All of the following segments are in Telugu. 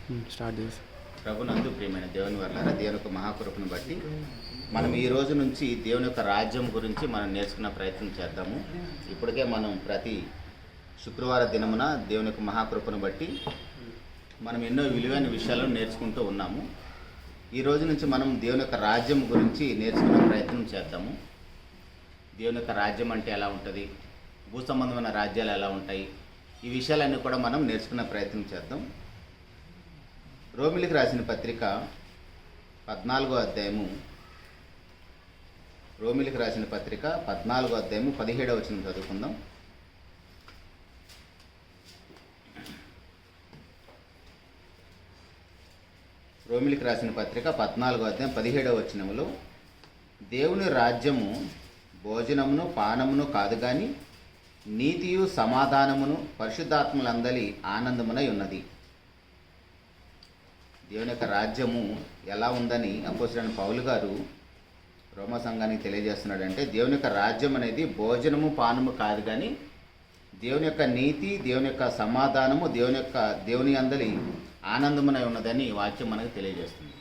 స్టార్ట్ చేసి ప్రభునందు ప్రియమైన దేవుని వల్ల దేవుని యొక్క మహాకృపను బట్టి మనం ఈ రోజు నుంచి దేవుని యొక్క రాజ్యం గురించి మనం నేర్చుకున్న ప్రయత్నం చేద్దాము. ఇప్పటికే మనం ప్రతి శుక్రవార దినమున దేవుని యొక్క మహాకృపను బట్టి మనం ఎన్నో విలువైన విషయాలను నేర్చుకుంటూ ఉన్నాము. ఈ రోజు నుంచి మనం దేవుని యొక్క రాజ్యం గురించి నేర్చుకునే ప్రయత్నం చేద్దాము. దేవుని యొక్క రాజ్యం అంటే ఎలా ఉంటుంది, భూ సంబంధమైన రాజ్యాలు ఎలా ఉంటాయి, ఈ విషయాలన్నీ కూడా మనం నేర్చుకునే ప్రయత్నం చేద్దాం. రోమిలికి రాసిన పత్రిక 14వ అధ్యాయము, రోమిలికి రాసిన పత్రిక 14వ అధ్యాయము 17వ వచనం చదువుకుందాం. రోమిలికి రాసిన పత్రిక 14వ అధ్యాయం 17వ వచనములో, దేవుని రాజ్యము భోజనమును పానమును కాదు కానీ నీతియు సమాధానమును పరిశుద్ధాత్మలందలి ఆనందమునై ఉన్నది. దేవుని యొక్క రాజ్యము ఎలా ఉందని అపోస్తలుడైన పౌలు గారు రోమా సంఘానికి తెలియజేస్తున్నాడంటే, దేవుని యొక్క రాజ్యం అనేది భోజనము పానము కాదు కానీ దేవుని యొక్క నీతి, దేవుని యొక్క సమాధానము, దేవుని అందలి ఆనందమునై ఉన్నదని వాక్యం మనకు తెలియజేస్తుంది.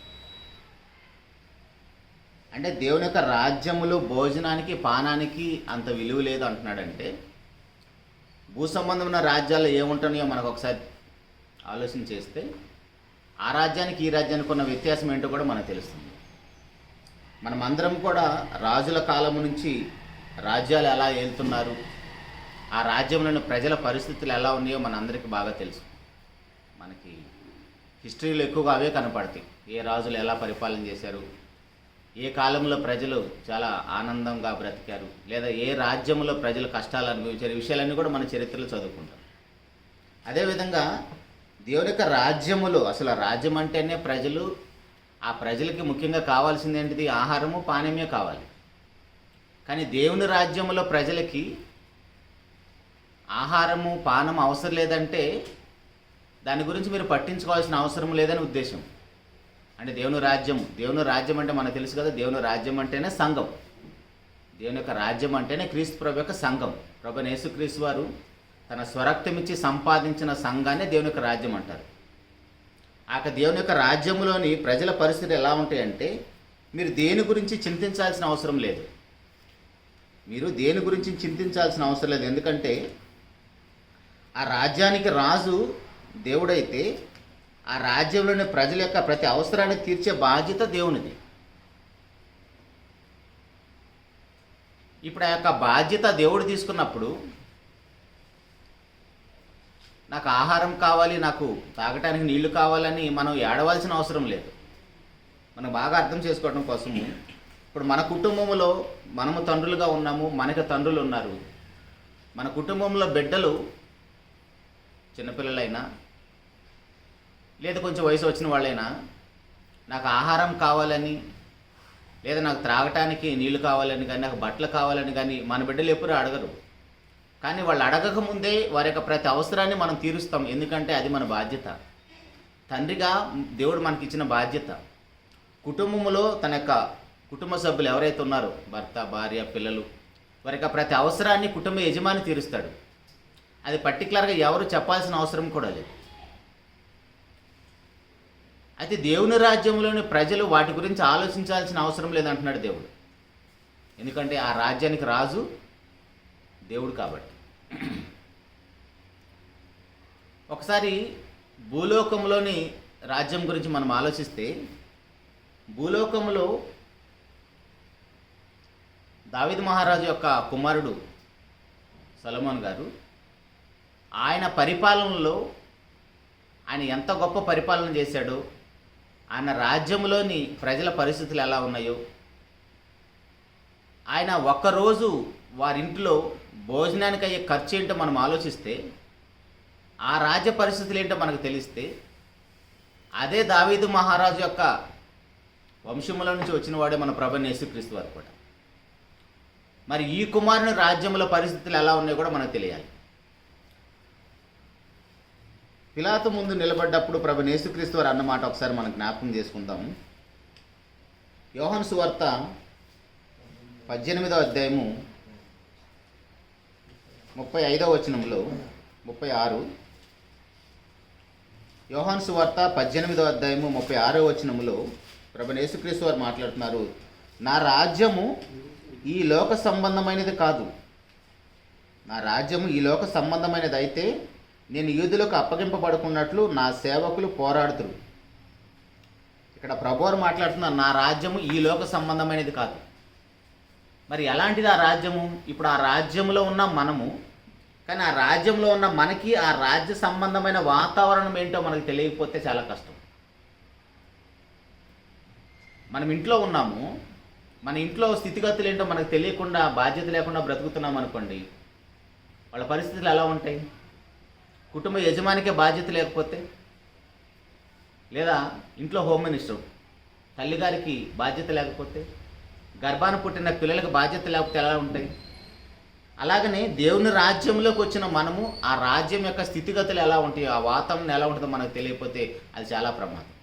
అంటే దేవుని యొక్క రాజ్యములో భోజనానికి పానానికి అంత విలువ లేదు అంటున్నాడంటే, భూ సంబంధమైన రాజ్యాలు ఏముంటున్నాయో మనకు ఒకసారి ఆలోచన చేస్తే ఆ రాజ్యానికి ఈ రాజ్యానికి ఉన్న వ్యత్యాసం ఏంటో కూడా మనకు తెలుస్తుంది. మనమందరం కూడా రాజుల కాలం నుంచి రాజ్యాలు ఎలా ఏలుతున్నారు, ఆ రాజ్యంలోని ప్రజల పరిస్థితులు ఎలా ఉన్నాయో మనందరికీ బాగా తెలుసు. మనకి హిస్టరీలో ఎక్కువగా అవే కనపడతాయి. ఏ రాజులు ఎలా పరిపాలన చేశారు, ఏ కాలంలో ప్రజలు చాలా ఆనందంగా బ్రతికారు, లేదా ఏ రాజ్యంలో ప్రజలు కష్టాలు అనుభవించారు, ఈ విషయాలన్నీ కూడా మన చరిత్రలో చదువుకుంటాం. అదేవిధంగా దేవుని యొక్క రాజ్యములో, అసలు రాజ్యం అంటేనే ప్రజలు, ఆ ప్రజలకి ముఖ్యంగా కావాల్సింది ఏంటిది? ఆహారము పానీయమే కావాలి. కానీ దేవుని రాజ్యములో ప్రజలకి ఆహారము పానం అవసరం లేదంటే దాని గురించి మీరు పట్టించుకోవాల్సిన అవసరం లేదని ఉద్దేశం. అంటే దేవుని రాజ్యం అంటే మనకు తెలుసు కదా, దేవుని రాజ్యం అంటేనే సంఘం. దేవుని యొక్క రాజ్యం అంటేనే క్రీస్తు ప్రభు యొక్క సంఘం. ప్రభువైన యేసుక్రీస్తు వారు తన స్వరక్తమిచ్చి సంపాదించిన సంఘాన్ని దేవుని యొక్క రాజ్యం అంటారు. ఆ దేవుని యొక్క రాజ్యంలోని ప్రజల పరిస్థితి ఎలా ఉంటాయంటే, మీరు దేని గురించి చింతించాల్సిన అవసరం లేదు. ఎందుకంటే ఆ రాజ్యానికి రాజు దేవుడైతే ఆ రాజ్యంలోని ప్రజల యొక్క ప్రతి అవసరాన్ని తీర్చే బాధ్యత దేవునిది. ఇప్పుడు ఆ యొక్క బాధ్యత దేవుడు తీసుకున్నప్పుడు, నాకు ఆహారం కావాలి, నాకు తాగటానికి నీళ్లు కావాలని మనం ఏడవలసిన అవసరం లేదు. మనం బాగా అర్థం చేసుకోవడం కోసము, ఇప్పుడు మన కుటుంబంలో మనము తండ్రులుగా ఉన్నాము, మనకి తండ్రులు ఉన్నారు. మన కుటుంబంలో బిడ్డలు చిన్నపిల్లలైనా లేదా కొంచెం వయసు వచ్చిన వాళ్ళైనా నాకు ఆహారం కావాలని, లేదా నాకు త్రాగటానికి నీళ్లు కావాలని కానీ, నాకు బట్టలు కావాలని కానీ మన బిడ్డలు ఎప్పుడూ అడగరు. కానీ వాళ్ళు అడగకముందే వారి యొక్క ప్రతి అవసరాన్ని మనం తీరుస్తాం. ఎందుకంటే అది మన బాధ్యత. తండ్రిగా దేవుడు మనకి ఇచ్చిన బాధ్యత. కుటుంబంలో తన యొక్క కుటుంబ సభ్యులు ఎవరైతే ఉన్నారో, భర్త, భార్య, పిల్లలు, వారి యొక్క ప్రతి అవసరాన్ని కుటుంబ యజమాని తీరుస్తాడు. అది పర్టికులర్గా ఎవరు చెప్పాల్సిన అవసరం కూడా లేదు. అయితే దేవుని రాజ్యంలోని ప్రజలు వాటి గురించి ఆలోచించాల్సిన అవసరం లేదంటున్నాడు దేవుడు. ఎందుకంటే ఆ రాజ్యానికి రాజు దేవుడు కాబట్టి. ఒకసారి భూలోకంలోని రాజ్యం గురించి మనం ఆలోచిస్తే, భూలోకంలో దావీదు మహారాజు యొక్క కుమారుడు సొలొమోన్ గారు, ఆయన పరిపాలనలో ఆయన ఎంత గొప్ప పరిపాలన చేశాడో, ఆయన రాజ్యంలోని ప్రజల పరిస్థితులు ఎలా ఉన్నాయో, ఆయన ఒక్కరోజు వారింట్లో భోజనానికి అయ్యే ఖర్చు ఏంటో మనం ఆలోచిస్తే, ఆ రాజ్య పరిస్థితులు ఏంటో మనకు తెలిస్తే, అదే దావీదు మహారాజు యొక్క వంశముల నుంచి వచ్చిన వాడే మన ప్రభువైన యేసుక్రీస్తు వారు కూడా. మరి ఈ కుమారుని రాజ్యంలో పరిస్థితులు ఎలా ఉన్నాయో కూడా మనకు తెలియాలి. పిలాతు ముందు నిలబడ్డప్పుడు ప్రభువైన యేసుక్రీస్తు వారు అన్నమాట ఒకసారి మనం జ్ఞాపకం చేసుకుందాం. యోహాను సువార్త 18వ అధ్యాయము 35వ వచనంలో 36, యోహాను సువార్త 18వ అధ్యాయము 36వ వచనములో ప్రభువైన యేసుక్రీస్తు వారు మాట్లాడుతున్నారు, నా రాజ్యము ఈ లోక సంబంధమైనది కాదు. నా రాజ్యము ఈ లోక సంబంధమైనది అయితే నేను యూదులకు అప్పగింపబడుకున్నట్లు నా సేవకులు పోరాడుతురు. ఇక్కడ ప్రభువారు మాట్లాడుతున్నారు, నా రాజ్యము ఈ లోక సంబంధమైనది కాదు. మరి ఎలాంటిది ఆ రాజ్యము? ఇప్పుడు ఆ రాజ్యంలో ఉన్న మనము, కానీ ఆ రాజ్యంలో ఉన్న మనకి ఆ రాజ్య సంబంధమైన వాతావరణం ఏంటో మనకు తెలియకపోతే చాలా కష్టం. మనం ఇంట్లో ఉన్నాము, మన ఇంట్లో స్థితిగతులు ఏంటో మనకు తెలియకుండా బాధ్యత లేకుండా బ్రతుకుతున్నాం అనుకోండి, వాళ్ళ పరిస్థితులు ఎలా ఉంటాయి? కుటుంబ యజమానికే బాధ్యత లేకపోతే, లేదా ఇంట్లో హోమ్ మినిస్టర్ తల్లిగారికి బాధ్యత లేకపోతే, గర్భాన పుట్టిన పిల్లలకు బాధ్యత లేకపోతే ఎలా ఉంటాయి? అలాగనే దేవుని రాజ్యంలోకి వచ్చిన మనము ఆ రాజ్యం యొక్క స్థితిగతులు ఎలా ఉంటాయో, ఆ వాతావరణం ఎలా ఉంటుందో మనకు తెలియకపోతే అది చాలా ప్రమాదం.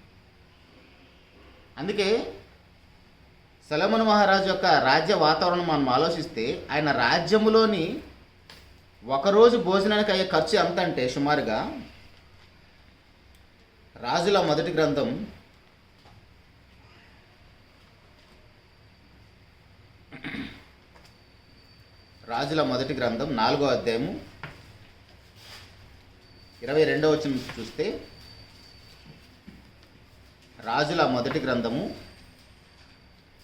అందుకే సొలొమోను మహారాజు యొక్క రాజ్య వాతావరణం మనం ఆలోచిస్తే, ఆయన రాజ్యములోని ఒకరోజు భోజనానికి అయ్యే ఖర్చు ఎంత అంటే సుమారుగా రాజుల మొదటి గ్రంథం 4వ అధ్యాయము 22వ వచనం చూస్తే, రాజుల మొదటి గ్రంథము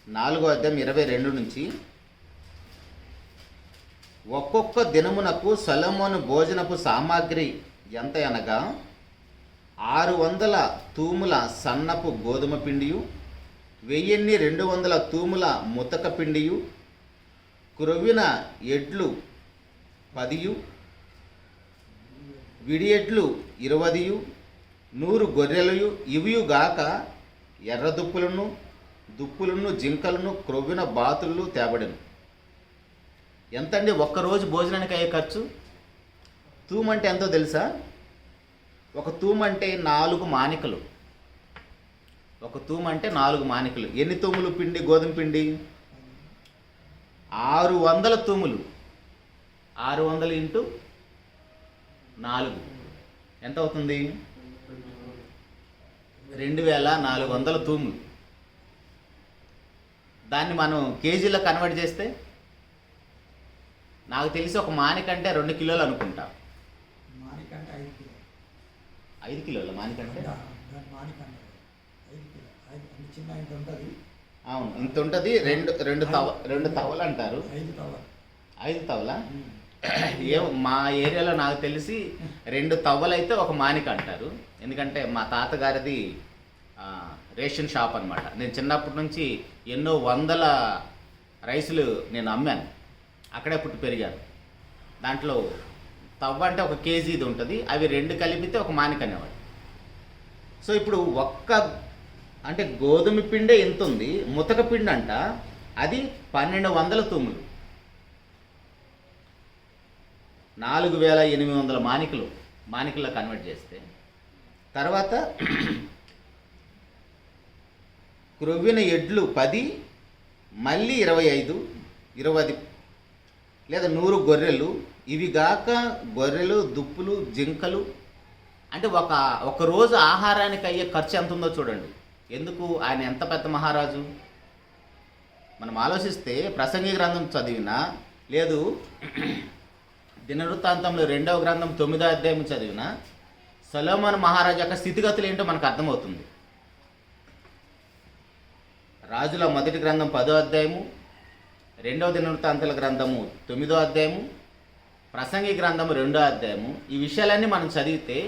4వ అధ్యాయం 22 నుంచి, ఒక్కొక్క దినమునకు సొలొమోను భోజనపు సామాగ్రి ఎంత అనగా 600 తూముల సన్నపు గోధుమ పిండియు, 1200 తూముల ముతక పిండియు, క్రొవ్విన ఎడ్లు 10, విడి ఎడ్లు 20, 100 గొర్రెలు, ఇవియుగాక ఎర్ర దుప్పులను జింకలను క్రొవ్విన బాతులు తేబడెను. ఎంతండి ఒక్కరోజు భోజనానికి అయ్యే ఖర్చు? తూము అంటే ఎంతో తెలుసా? ఒక తూము అంటే 4 మానికలు. ఒక తూము అంటే 4 మానికలు. ఎన్ని తూములు పిండి? గోధుమ పిండి 600 తూములు. 600 ఇంటూ 4 ఎంత అవుతుంది? 2400 తూములు. దాన్ని మనం కేజీలో కన్వర్ట్ చేస్తే నాకు తెలిసి ఒక మానికంటే 2 కిలోలు అనుకుంటా. 5 కిలోల మానికంటే అవును, ఇంత ఉంటుంది. రెండు తవలు అంటారు. 5 తవల ఏమో మా ఏరియాలో నాకు తెలిసి 2 తవ్వలు అయితే ఒక మానిక అంటారు. ఎందుకంటే మా తాతగారిది రేషన్ షాప్ అనమాట. నేను చిన్నప్పటి నుంచి ఎన్నో వందల రైసులు నేను అమ్మాను, అక్కడే పుట్టి పెరిగాను. దాంట్లో తవ్వ అంటే 1 కేజీది ఉంటుంది, అవి 2 కలిపితే ఒక మానిక అనేవాడు. సో ఇప్పుడు అంటే గోధుమ పిండే ఎంత ఉంది, ముతక పిండి అంట అది 1200 తూములు, 4800 మానికల్లో కన్వర్ట్ చేస్తే. తర్వాత క్రొవ్విన ఎడ్లు 10, మళ్ళీ 25, 20 లేదా 100 గొర్రెలు, ఇవి గాక గొర్రెలు, దుప్పులు, జింకలు. అంటే ఒక రోజు ఆహారానికి అయ్యే ఖర్చు ఎంత ఉందో చూడండి. ఎందుకు? ఆయన ఎంత పెద్ద మహారాజు. మనం ఆలోచిస్తే ప్రసంగి గ్రంథం చదివినా, లేదు దినవృత్తాంతంలో 2వ గ్రంథం 9వ అధ్యాయం చదివినా, సొలొమోను మహారాజు యొక్క స్థితిగతులు ఏంటో మనకు అర్థమవుతుంది. రాజుల మొదటి గ్రంథం 10వ అధ్యాయము, 2వ దినవృత్తాంతాల గ్రంథము 9వ అధ్యాయము, ప్రసంగి గ్రంథము 2వ అధ్యాయము, ఈ విషయాలన్నీ మనం చదివితే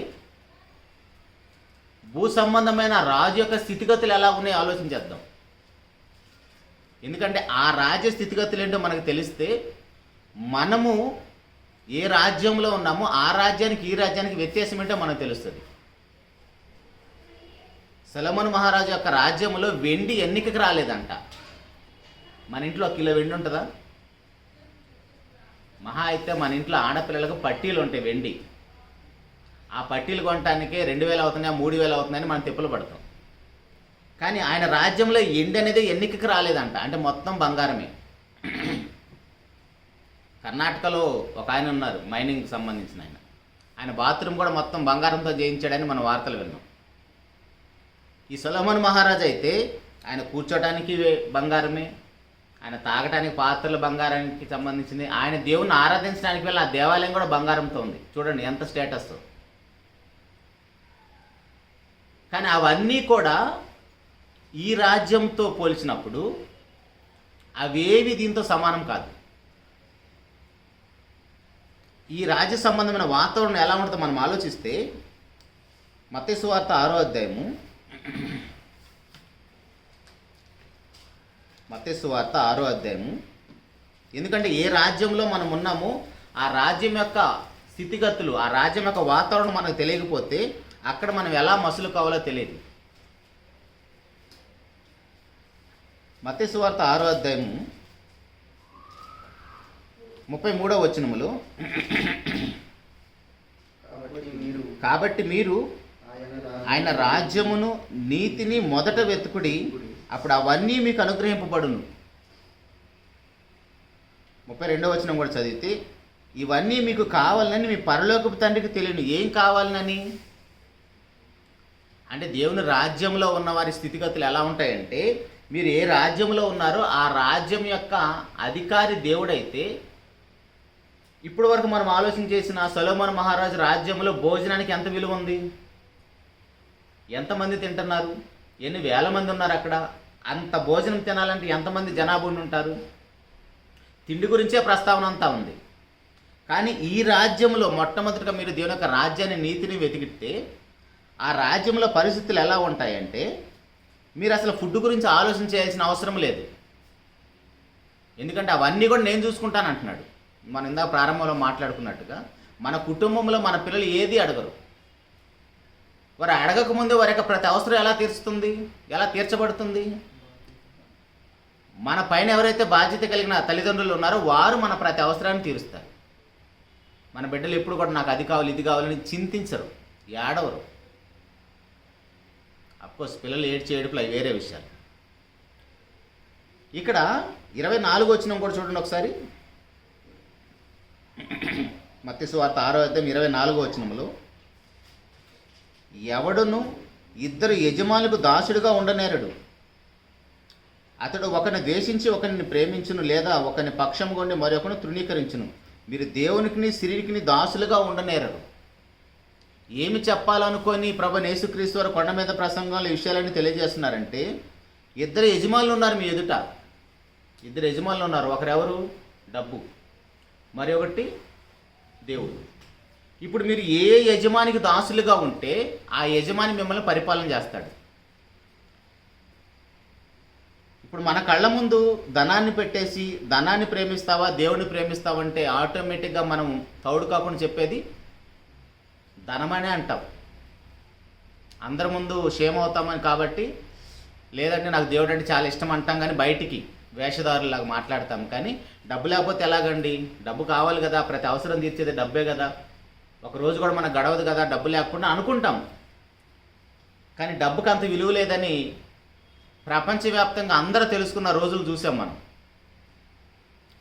భూ సంబంధమైన రాజు యొక్క స్థితిగతులు ఎలా ఉన్నాయో ఆలోచించేద్దాం. ఎందుకంటే ఆ రాజ్య స్థితిగతులు ఏంటో మనకు తెలిస్తే మనము ఏ రాజ్యంలో ఉన్నామో ఆ రాజ్యానికి ఈ రాజ్యానికి వ్యత్యాసం ఏంటో మనకు తెలుస్తుంది. సొలొమోను మహారాజు యొక్క రాజ్యంలో వెండి ఎన్నికకి రాలేదంట. మన ఇంట్లో 1 కిలో వెండి ఉంటుందా? మహా అయితే మన ఇంట్లో ఆడపిల్లలకు పట్టీలు ఉంటాయి వెండి. ఆ పట్టీలు కొనటానికే 2000 అవుతున్నాయి, 3000 అవుతున్నాయని మనం తిప్పలు పడతాం. కానీ ఆయన రాజ్యంలో ఎండి అనేది ఎన్నికకి రాలేదంట. అంటే మొత్తం బంగారమే. కర్ణాటకలో ఒక ఆయన ఉన్నారు, మైనింగ్కి సంబంధించిన ఆయన. ఆయన బాత్రూమ్ కూడా మొత్తం బంగారంతో చేయించాడని మనం వార్తలు విన్నాం. ఈ సొలొమోను మహారాజు అయితే ఆయన కూర్చోడానికి బంగారమే, ఆయన తాగటానికి పాత్రలు బంగారానికి సంబంధించింది, ఆయన దేవుణ్ణి ఆరాధించడానికి వెళ్ళి ఆ దేవాలయం కూడా బంగారంతో ఉంది. చూడండి ఎంత స్టేటస్. కానీ అవన్నీ కూడా ఈ రాజ్యంతో పోల్చినప్పుడు అవేవి దీంతో సమానం కాదు. ఈ రాజ్య సంబంధమైన వాతావరణం ఎలా ఉంటుందో మనం ఆలోచిస్తే మత్తయి సువార్త 6వ అధ్యాయము, మత్తయి సువార్త 6వ అధ్యాయము. ఎందుకంటే ఏ రాజ్యంలో మనం ఉన్నామో ఆ రాజ్యం యొక్క స్థితిగతులు, ఆ రాజ్యం యొక్క వాతావరణం మనకు తెలియకపోతే అక్కడ మనం ఎలా మసులు కావాలో తెలియదు. మత్తయి సువార్త 6వ అధ్యాయము 33వ వచనములో, కాబట్టి మీరు ఆయన రాజ్యమును నీతిని మొదట వెతుకుడి, అప్పుడు అవన్నీ మీకు అనుగ్రహింపబడును. 32వ వచనం కూడా చదివితే, ఇవన్నీ మీకు కావాలని మీ పరలోకపు తండ్రికి తెలియను. ఏం కావాలని అంటే దేవుని రాజ్యంలో ఉన్న వారి స్థితిగతులు ఎలా ఉంటాయంటే, మీరు ఏ రాజ్యంలో ఉన్నారో ఆ రాజ్యం యొక్క అధికారి దేవుడైతే, ఇప్పటి వరకు మనం ఆలోచన చేసిన సొలొమోను మహారాజు రాజ్యంలో భోజనానికి ఎంత విలువ ఉంది, ఎంతమంది తింటున్నారు, ఎన్ని వేల మంది ఉన్నారు అక్కడ, అంత భోజనం తినాలంటే ఎంతమంది జనాభా ఉంటారు, తిండి గురించే ప్రస్తావన అంతా ఉంది. కానీ ఈ రాజ్యంలో మొట్టమొదటిగా మీరు దేవుని యొక్క రాజ్యాన్ని నీతిని వెతికితే ఆ రాజ్యంలో పరిస్థితులు ఎలా ఉంటాయంటే, మీరు అసలు ఫుడ్ గురించి ఆలోచన చేయాల్సిన అవసరం లేదు. ఎందుకంటే అవన్నీ కూడా నేను చూసుకుంటాను అంటున్నాడు. మనం ఇందాక ప్రారంభంలో మాట్లాడుకున్నట్టుగా మన కుటుంబంలో మన పిల్లలు ఏది అడగరు. వారు అడగకముందే వారి యొక్క ప్రతి అవసరం ఎలా తీర్చబడుతుంది. మన పైన ఎవరైతే బాధ్యత కలిగిన తల్లిదండ్రులు ఉన్నారో వారు మన ప్రతి అవసరాన్ని తీరుస్తారు. మన బిడ్డలు ఎప్పుడు కూడా నాకు అది కావాలి ఇది కావాలని చింతించరు, ఏడవరు. అఫ్కోర్స్ పిల్లలు ఏడుపులు అవి వేరే విషయాలు. ఇక్కడ 24వ వచనం కూడా చూడండి ఒకసారి. మత్తయి సువార్త 6వ అధ్యాయం 24వ వచనంలో, ఎవడును ఇద్దరు యజమానులకు దాసుడుగా ఉండనేరడు. అతడు ఒకరిని ద్వేషించి ఒకరిని ప్రేమించును, లేదా ఒకరిని పక్షం కొండి మరొకరిని తృణీకరించును. మీరు దేవునికి సిరికి దాసులుగా ఉండనేరరు. ఏమి చెప్పాలనుకొని ప్రభువైన యేసుక్రీస్తు వారు కొండ మీద ప్రసంగంలో ఈ విషయాలన్నీ తెలియజేస్తున్నారంటే, ఇద్దరు యజమానులు ఉన్నారు మీ ఎదుట. ఇద్దరు యజమానులు ఉన్నారు. ఒకరెవరు? డబ్బు, మరి ఒకటి దేవుడు. ఇప్పుడు మీరు ఏ యజమానికి దాసులుగా ఉంటే ఆ యజమాని మిమ్మల్ని పరిపాలన చేస్తాడు. ఇప్పుడు మన కళ్ళ ముందు ధనాన్ని పెట్టేసి ధనాన్ని ప్రేమిస్తావా దేవుడిని ప్రేమిస్తావా అంటే ఆటోమేటిక్గా మనం తౌడు కాకుండా చెప్పేది ధనమనే అంటాం. అందరి ముందు షేమ్ అవుతామని కాబట్టి, లేదంటే నాకు దేవుడు అంటే చాలా ఇష్టం అంటాం, కానీ బయటికి వేషధారులాగా మాట్లాడతాం. కానీ డబ్బు లేకపోతే ఎలాగండి? డబ్బు కావాలి కదా, ప్రతి అవసరం తీర్చేది డబ్బే కదా, ఒక రోజు కూడా మనకు గడవదు కదా డబ్బు లేకుండా అనుకుంటాం. కానీ డబ్బుకి అంత విలువ లేదని ప్రపంచవ్యాప్తంగా అందరూ తెలుసుకున్న రోజులు చూసాం మనం.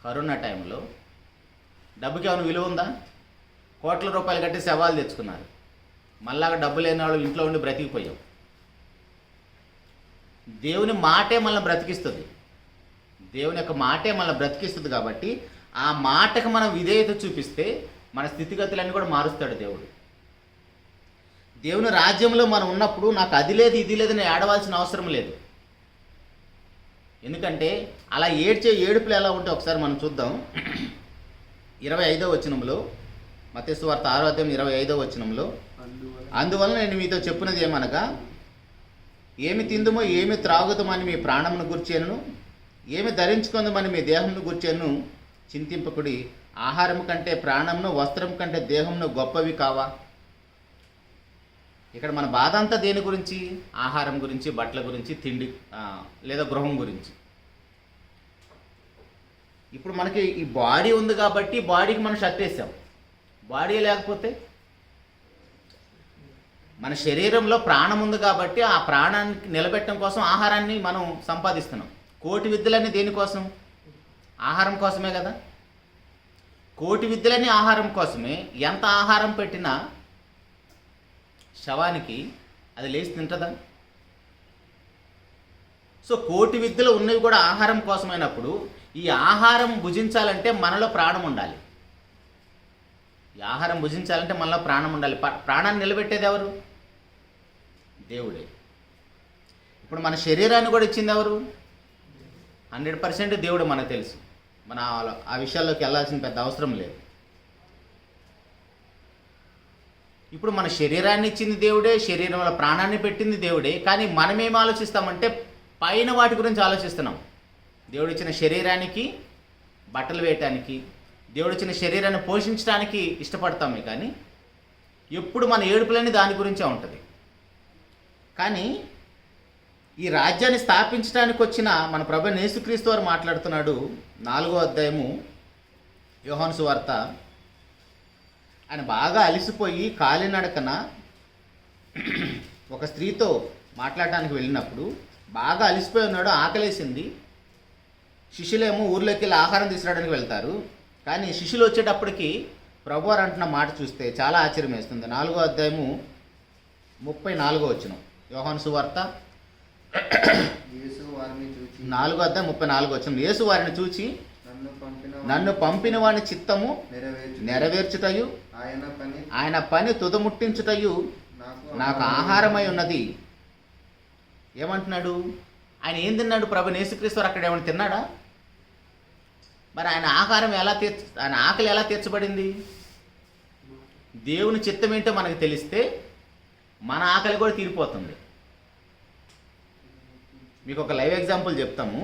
కరోనా టైంలో డబ్బుకి ఏమైనా విలువ ఉందా? కోట్ల రూపాయలు కట్టి శవాలు తెచ్చుకున్నారు. మళ్ళాగా డబ్బు లేని వాళ్ళు ఇంట్లో ఉండి బ్రతికిపోయాం. దేవుని మాటే మనల్ని బ్రతికిస్తుంది. దేవుని యొక్క మాటే మనల్ని బ్రతికిస్తుంది. కాబట్టి ఆ మాటకు మనం విధేయత చూపిస్తే మన స్థితిగతులన్నీ కూడా మారుస్తాడు దేవుడు. దేవుని రాజ్యంలో మనం ఉన్నప్పుడు నాకు అది లేదు ఇది లేదని ఏడవాల్సిన అవసరం లేదు. ఎందుకంటే అలా ఏడుపులు ఎలా ఉంటే ఒకసారి మనం చూద్దాం. 25వ వచనంలో, మత్తయి సువార్త 6వ అధ్యాయం 25వ వచనంలో, అందువలన నేను మీతో చెప్పినది ఏమనగా, ఏమి తిందుమో ఏమి త్రాగుతామని మీ ప్రాణమును గుర్చేను, ఏమి ధరించుకుందామని మీ దేహమును గుర్చేను చింతింపకుడి. ఆహారం కంటే ప్రాణమును, వస్త్రం కంటే దేహమును గొప్పవి కావా? ఇక్కడ మన బాధ అంతా దేని గురించి? ఆహారం గురించి, బట్టల గురించి, తిండి లేదా గృహం గురించి. ఇప్పుడు మనకి ఈ బాడీ ఉంది కాబట్టి బాడీకి మనం షర్ట్ వేసాం. బాడీ లేకపోతే, మన శరీరంలో ప్రాణం ఉంది కాబట్టి ఆ ప్రాణానికి నిలబెట్టడం కోసం ఆహారాన్ని మనం సంపాదిస్తున్నాం. కోటి విద్యలన్నీ దేనికోసం? ఆహారం కోసమే కదా. కోటి విద్యలని ఆహారం కోసమే. ఎంత ఆహారం పెట్టినా శవానికి అది లేచి తింటుందా? సో కోటి విద్యలు ఉన్నవి కూడా ఆహారం కోసమైనప్పుడు ఈ ఆహారం భుజించాలంటే మనలో ప్రాణం ఉండాలి. ఈ ఆహారం భుజించాలంటే మనలో ప్రాణం ఉండాలి. ప్రాణాన్ని నిలబెట్టేది ఎవరు? దేవుడే. ఇప్పుడు మన శరీరాన్ని కూడా ఇచ్చింది ఎవరు? 100% దేవుడు. మనకు తెలుసు. మన ఆ విషయాల్లోకి వెళ్ళాల్సిన పెద్ద అవసరం లేదు. ఇప్పుడు మన శరీరాన్ని ఇచ్చింది దేవుడే, శరీరంలో ప్రాణాన్ని పెట్టింది దేవుడే. కానీ మనం ఏం ఆలోచిస్తామంటే పైన వాటి గురించి ఆలోచిస్తున్నాం. దేవుడు ఇచ్చిన శరీరానికి బట్టలు వేయటానికి, దేవుడు ఇచ్చిన శరీరాన్ని పోషించడానికి ఇష్టపడతామే. కానీ ఎప్పుడు మన ఏడుపులన్నీ దాని గురించే ఉంటుంది. కానీ ఈ రాజ్యాన్ని స్థాపించడానికి వచ్చిన మన ప్రభువైన యేసుక్రీస్తు వారు మాట్లాడుతున్నాడు. 4వ అధ్యాయము యోహాను సువార్త. ఆయన బాగా అలిసిపోయి కాలినడకన ఒక స్త్రీతో మాట్లాడటానికి వెళ్ళినప్పుడు బాగా అలిసిపోయి ఉన్నాడు, ఆకలేసింది. శిష్యులేమో ఊర్లోకి వెళ్ళి ఆహారం తీసుకురావడానికి వెళ్తారు. కానీ శిష్యులు వచ్చేటప్పటికి ప్రభువారు అంటున్న మాట చూస్తే చాలా ఆశ్చర్యం వేస్తుంది. 4వ అధ్యాయము 34వ వచనం యోహాను సువార్త 4వ అధ్యాయం 34వ వచనం. యేసు వారిని చూచి నన్ను పంపిన వాని చిత్తము నెరవేర్చుటయు ఆయన పని తుదముట్టించుటయు నాకు ఆహారమై ఉన్నది. ఏమంటున్నాడు? ఆయన ఏం తిన్నాడు? ప్రభువైన యేసుక్రీస్తు వారు అక్కడ ఏమైనా తిన్నాడా? మరి ఆయన ఆహారం ఆయన ఆకలి ఎలా తీర్చబడింది? దేవుని చిత్తం ఏంటో మనకు తెలిస్తే మన ఆకలి కూడా తీరిపోతుంది. మీకు ఒక లైవ్ ఎగ్జాంపుల్ చెప్తాము.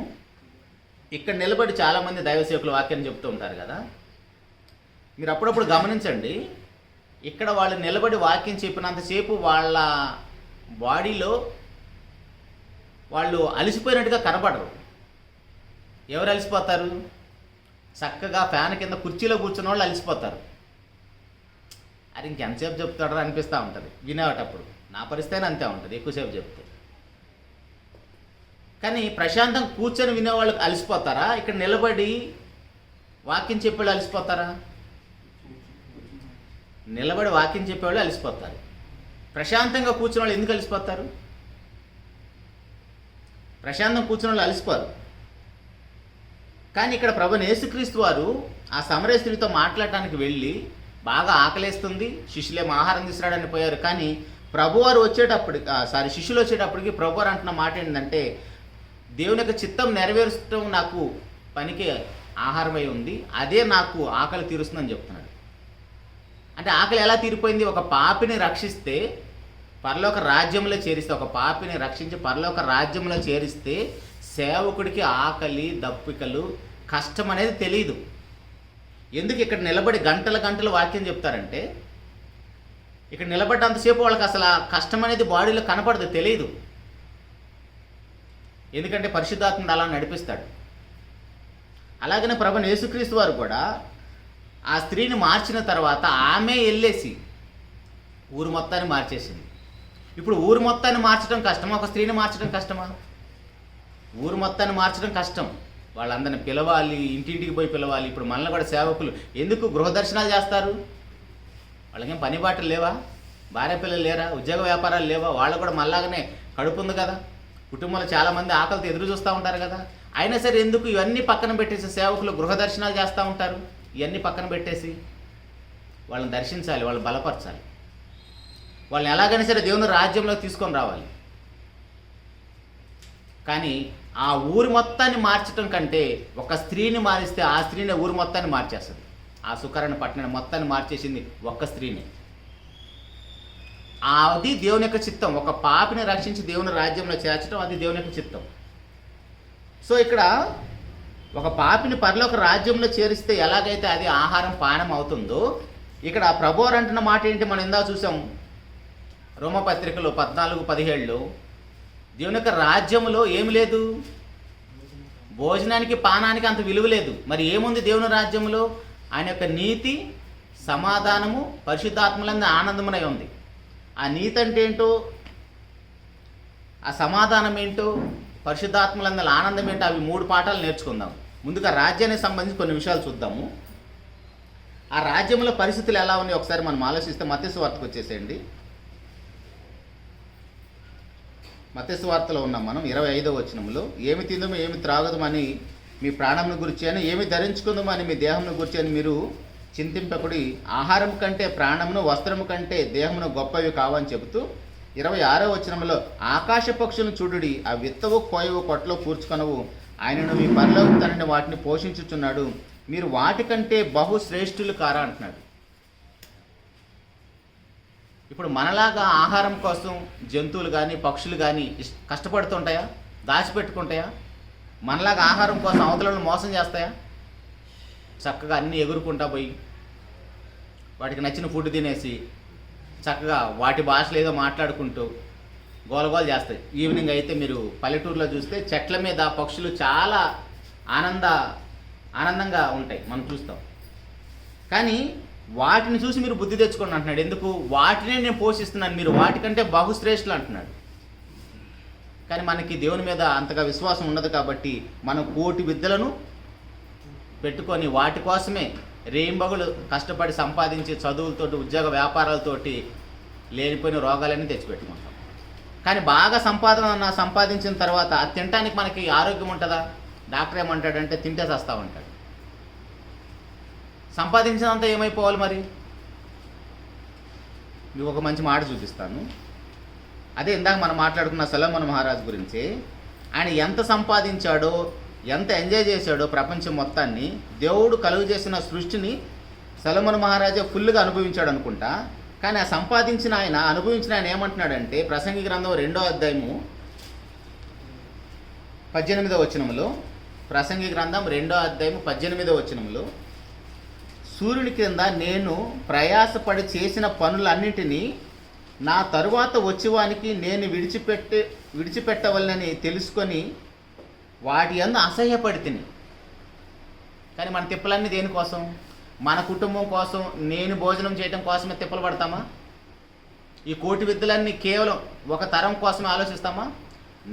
ఇక్కడ నిలబడి చాలామంది దైవ సేవకుల వాక్యాన్ని చెప్తూ ఉంటారు కదా. మీరు అప్పుడప్పుడు గమనించండి. ఇక్కడ వాళ్ళు నిలబడి వాక్యం చెప్పినంతసేపు వాళ్ళ బాడీలో వాళ్ళు అలసిపోయినట్టుగా కనపడరు. ఎవరు అలసిపోతారు? చక్కగా ఫ్యాన్ కింద కుర్చీలో కూర్చున్న వాళ్ళు అలసిపోతారు. అది ఇంకెంతసేపు చెప్తాడో అనిపిస్తూ ఉంటుంది వినేటప్పుడు. నా పరిస్థితి అంతే ఉంటుంది ఎక్కువసేపు చెప్తే. కానీ ప్రశాంతం కూర్చొని వినేవాళ్ళు అలసిపోతారా? ఇక్కడ నిలబడి వాక్యం చెప్పేవాళ్ళు అలసిపోతారా? నిలబడి వాక్యం చెప్పేవాళ్ళు అలసిపోతారు. ప్రశాంతంగా కూర్చున్న వాళ్ళు ఎందుకు అలసిపోతారు? ప్రశాంతం కూర్చున్న వాళ్ళు అలసిపోరు. కానీ ఇక్కడ ప్రభువైన యేసుక్రీస్తు వారు ఆ సమరయ స్త్రీతో మాట్లాడటానికి వెళ్ళి బాగా ఆకలేస్తుంది, శిష్యులేమో ఆహారం తీసుకురావడానికి పోయారు. కానీ ప్రభువారు శిష్యులు వచ్చేటప్పటికి ప్రభువారు అంటున్న మాట ఏంటంటే దేవుని యొక్క చిత్తం నెరవేర్చడం నాకు పనికి ఆహారమై ఉంది, అదే నాకు ఆకలి తీరుస్తుందని చెప్తున్నాడు. అంటే ఆకలి ఎలా తీరిపోయింది? ఒక పాపిని రక్షిస్తే పరలోక రాజ్యంలో చేరిస్తే, ఒక పాపిని రక్షించి పరలోక రాజ్యంలో చేరిస్తే సేవకుడికి ఆకలి దప్పికలు కష్టం అనేది తెలియదు. ఎందుకు ఇక్కడ నిలబడి గంటలు వాక్యం చెప్తారంటే ఇక్కడ నిలబడ్డంతసేపు వాళ్ళకి అసలు ఆ కష్టం అనేది బాడీలో కనపడదు, తెలియదు. ఎందుకంటే పరిశుద్ధాత్ముడు అలా నడిపిస్తాడు. అలాగనే ప్రభువైన యేసుక్రీస్తు వారు కూడా ఆ స్త్రీని మార్చిన తర్వాత ఆమె వెళ్ళేసి ఊరు మొత్తాన్ని మార్చేసింది. ఇప్పుడు ఊరు మొత్తాన్ని మార్చడం కష్టమా? ఒక స్త్రీని మార్చడం కష్టమా? ఊరు మొత్తాన్ని మార్చడం కష్టం. వాళ్ళందరిని పిలవాలి, ఇంటింటికి పోయి పిలవాలి. ఇప్పుడు మనల్ని కూడా సేవకులు ఎందుకు గృహ దర్శనాలు చేస్తారు? వాళ్ళకేం పని బాటలు లేవా? భార్య పిల్లలు లేరా? ఉద్యోగ వ్యాపారాలు లేవా? వాళ్ళు కూడా మళ్ళాగానే కడుపు ఉంది కదా, కుటుంబంలో చాలామంది ఆకలితో ఎదురు చూస్తూ ఉంటారు కదా. అయినా సరే ఎందుకు ఇవన్నీ పక్కన పెట్టేసి సేవకులు గృహ దర్శనాలు చేస్తూ ఉంటారు? ఇవన్నీ పక్కన పెట్టేసి వాళ్ళని దర్శించాలి, వాళ్ళని బలపరచాలి, వాళ్ళని ఎలాగైనా సరే దేవుని రాజ్యంలో తీసుకొని రావాలి. కానీ ఆ ఊరి మొత్తాన్ని మార్చడం కంటే ఒక స్త్రీని మారిస్తే ఆ స్త్రీని ఊరి మొత్తాన్ని మార్చేస్తుంది. ఆ సుకరణ పట్టణాన్ని మొత్తాన్ని మార్చేసింది ఒక్క స్త్రీని. అది దేవుని యొక్క చిత్తం. ఒక పాపిని రక్షించి దేవుని రాజ్యంలో చేర్చడం అది దేవుని యొక్క చిత్తం. సో ఇక్కడ ఒక పాపిని పరలోక రాజ్యంలో చేరిస్తే ఎలాగైతే అది ఆహారం పానం అవుతుందో, ఇక్కడ ప్రభువారు అంటున్న మాట ఏంటి? మనం ఇందా చూసాం రోమపత్రికలో 14:17 దేవుని యొక్క రాజ్యంలో ఏమి లేదు, భోజనానికి పానానికి అంత విలువ లేదు. మరి ఏముంది దేవుని రాజ్యంలో? ఆయన యొక్క నీతి, సమాధానము, పరిశుద్ధాత్మలందు ఆనందమునై ఉంది. ఆ నీతి అంటే ఏంటో, ఆ సమాధానం ఏంటో, పరిశుద్ధాత్మలందరి ఆనందం ఏంటో, అవి 3 పాఠాలు నేర్చుకుందాం. ముందుగా రాజ్యానికి సంబంధించి కొన్ని విషయాలు చూద్దాము. ఆ రాజ్యంలో పరిస్థితులు ఎలా ఉన్నాయో ఒకసారి మనం ఆలోచిస్తే మత్తయి సువార్తకు వచ్చేసేయండి. మత్తయి సువార్తలో ఉన్నాం మనం. 25వ వచనంలో, ఏమి తిందుము ఏమి త్రాగుదమని మీ ప్రాణమును గురించి అని, ఏమి ధరించుకుందాము అని మీ దేహమును గురించి అని మీరు చింతింపకుడి. ఆహారం కంటే ప్రాణమును, వస్త్రము కంటే దేహమును గొప్పవి కావని చెబుతూ 26వ వచనంలో, ఆకాశ పక్షులను చూడుడి, ఆ విత్తవు కోయవు కొట్టలో కూర్చుకొనవు, ఆయనను మీ పరలోక తండ్రి వాటిని పోషించుచున్నాడు, మీరు వాటికంటే బహు శ్రేష్ఠులు కారా అంటున్నాడు. ఇప్పుడు మనలాగా ఆహారం కోసం జంతువులు కానీ పక్షులు కానీ కష్టపడుతుంటాయా? దాచిపెట్టుకుంటాయా? మనలాగా ఆహారం కోసం అవతలను మోసం చేస్తాయా? చక్కగా అన్నీ ఎగురుకుంటా పోయి వాటికి నచ్చిన ఫుడ్ తినేసి చక్కగా వాటి భాషలో ఏదో మాట్లాడుకుంటూ గోలగోలు చేస్తాయి. ఈవినింగ్ అయితే మీరు పల్లెటూరులో చూస్తే చెట్ల మీద పక్షులు చాలా ఆనందంగా ఉంటాయి, మనం చూస్తాం. కానీ వాటిని చూసి మీరు బుద్ధి తెచ్చుకోండి అంటున్నాడు. ఎందుకు? వాటినే నేను పోషిస్తున్నాను, మీరు వాటికంటే బహుశ్రేష్ఠులు అంటున్నాడు. కానీ మనకి దేవుని మీద అంతగా విశ్వాసం ఉండదు కాబట్టి మనం కోటి విద్యలను పెట్టుకొని వాటి కోసమే రేయింబగులు కష్టపడి సంపాదించి చదువులతోటి ఉద్యోగ వ్యాపారాలతోటి లేనిపోయిన రోగాలన్నీ తెచ్చిపెట్టుకుంటాం. కానీ బాగా సంపాదించిన తర్వాత తినటానికి మనకి ఆరోగ్యం ఉంటుందా? డాక్టర్ ఏమంటాడంటే తింటే చస్తామంటాడు. సంపాదించినంత ఏమైపోవాలి మరి? మీకు ఒక మంచి మాట చూపిస్తాను. అదే ఇందాక మనం మాట్లాడుకున్న సొలొమోను మహారాజు గురించి. ఆయన ఎంత సంపాదించాడో, ఎంత ఎంజాయ్ చేశాడో ప్రపంచం మొత్తాన్ని, దేవుడు కలుగు చేసిన సృష్టిని సొలొమోను మహారాజే ఫుల్గా అనుభవించాడు అనుకుంటా. కానీ ఆ అనుభవించిన ఆయన ఏమంటున్నాడంటే, ప్రసంగి గ్రంథం 2వ అధ్యాయము 18వ వచనంలో, ప్రసంగి గ్రంథం 2వ అధ్యాయము 18వ వచనంలో, సూర్యుని కింద నేను ప్రయాసపడి చేసిన పనులన్నింటినీ నా తరువాత వచ్చేవానికి నేను విడిచిపెట్టవలనని తెలుసుకొని వాటి యందు అసహ్యపడి తిని. కానీ మన తిప్పలన్నీ దేనికోసం? మన కుటుంబం కోసం, నేను భోజనం చేయడం కోసమే తిప్పలు పడతామా? ఈ కోటి విద్యలన్నీ కేవలం ఒక తరం కోసమే ఆలోచిస్తామా?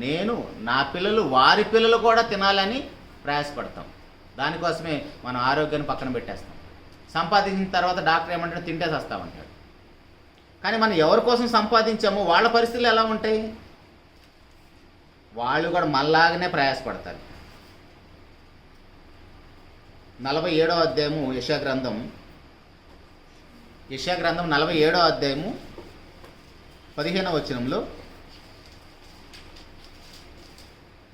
నేను, నా పిల్లలు, వారి పిల్లలు కూడా తినాలని ప్రయాసపడతాం. దానికోసమే మనం ఆరోగ్యాన్ని పక్కన పెట్టేస్తాం. సంపాదించిన తర్వాత డాక్టర్ ఏమంటాడు? తింటే చస్తామంటాడు. కానీ మనం ఎవరి కోసం సంపాదించామో వాళ్ళ పరిస్థితులు ఎలా ఉంటాయి? వాళ్ళు కూడా మళ్ళాగానే ప్రయాసపడతారు. 47వ అధ్యాయము యెషయా గ్రంథం 47వ అధ్యాయము 15వ వచనంలో,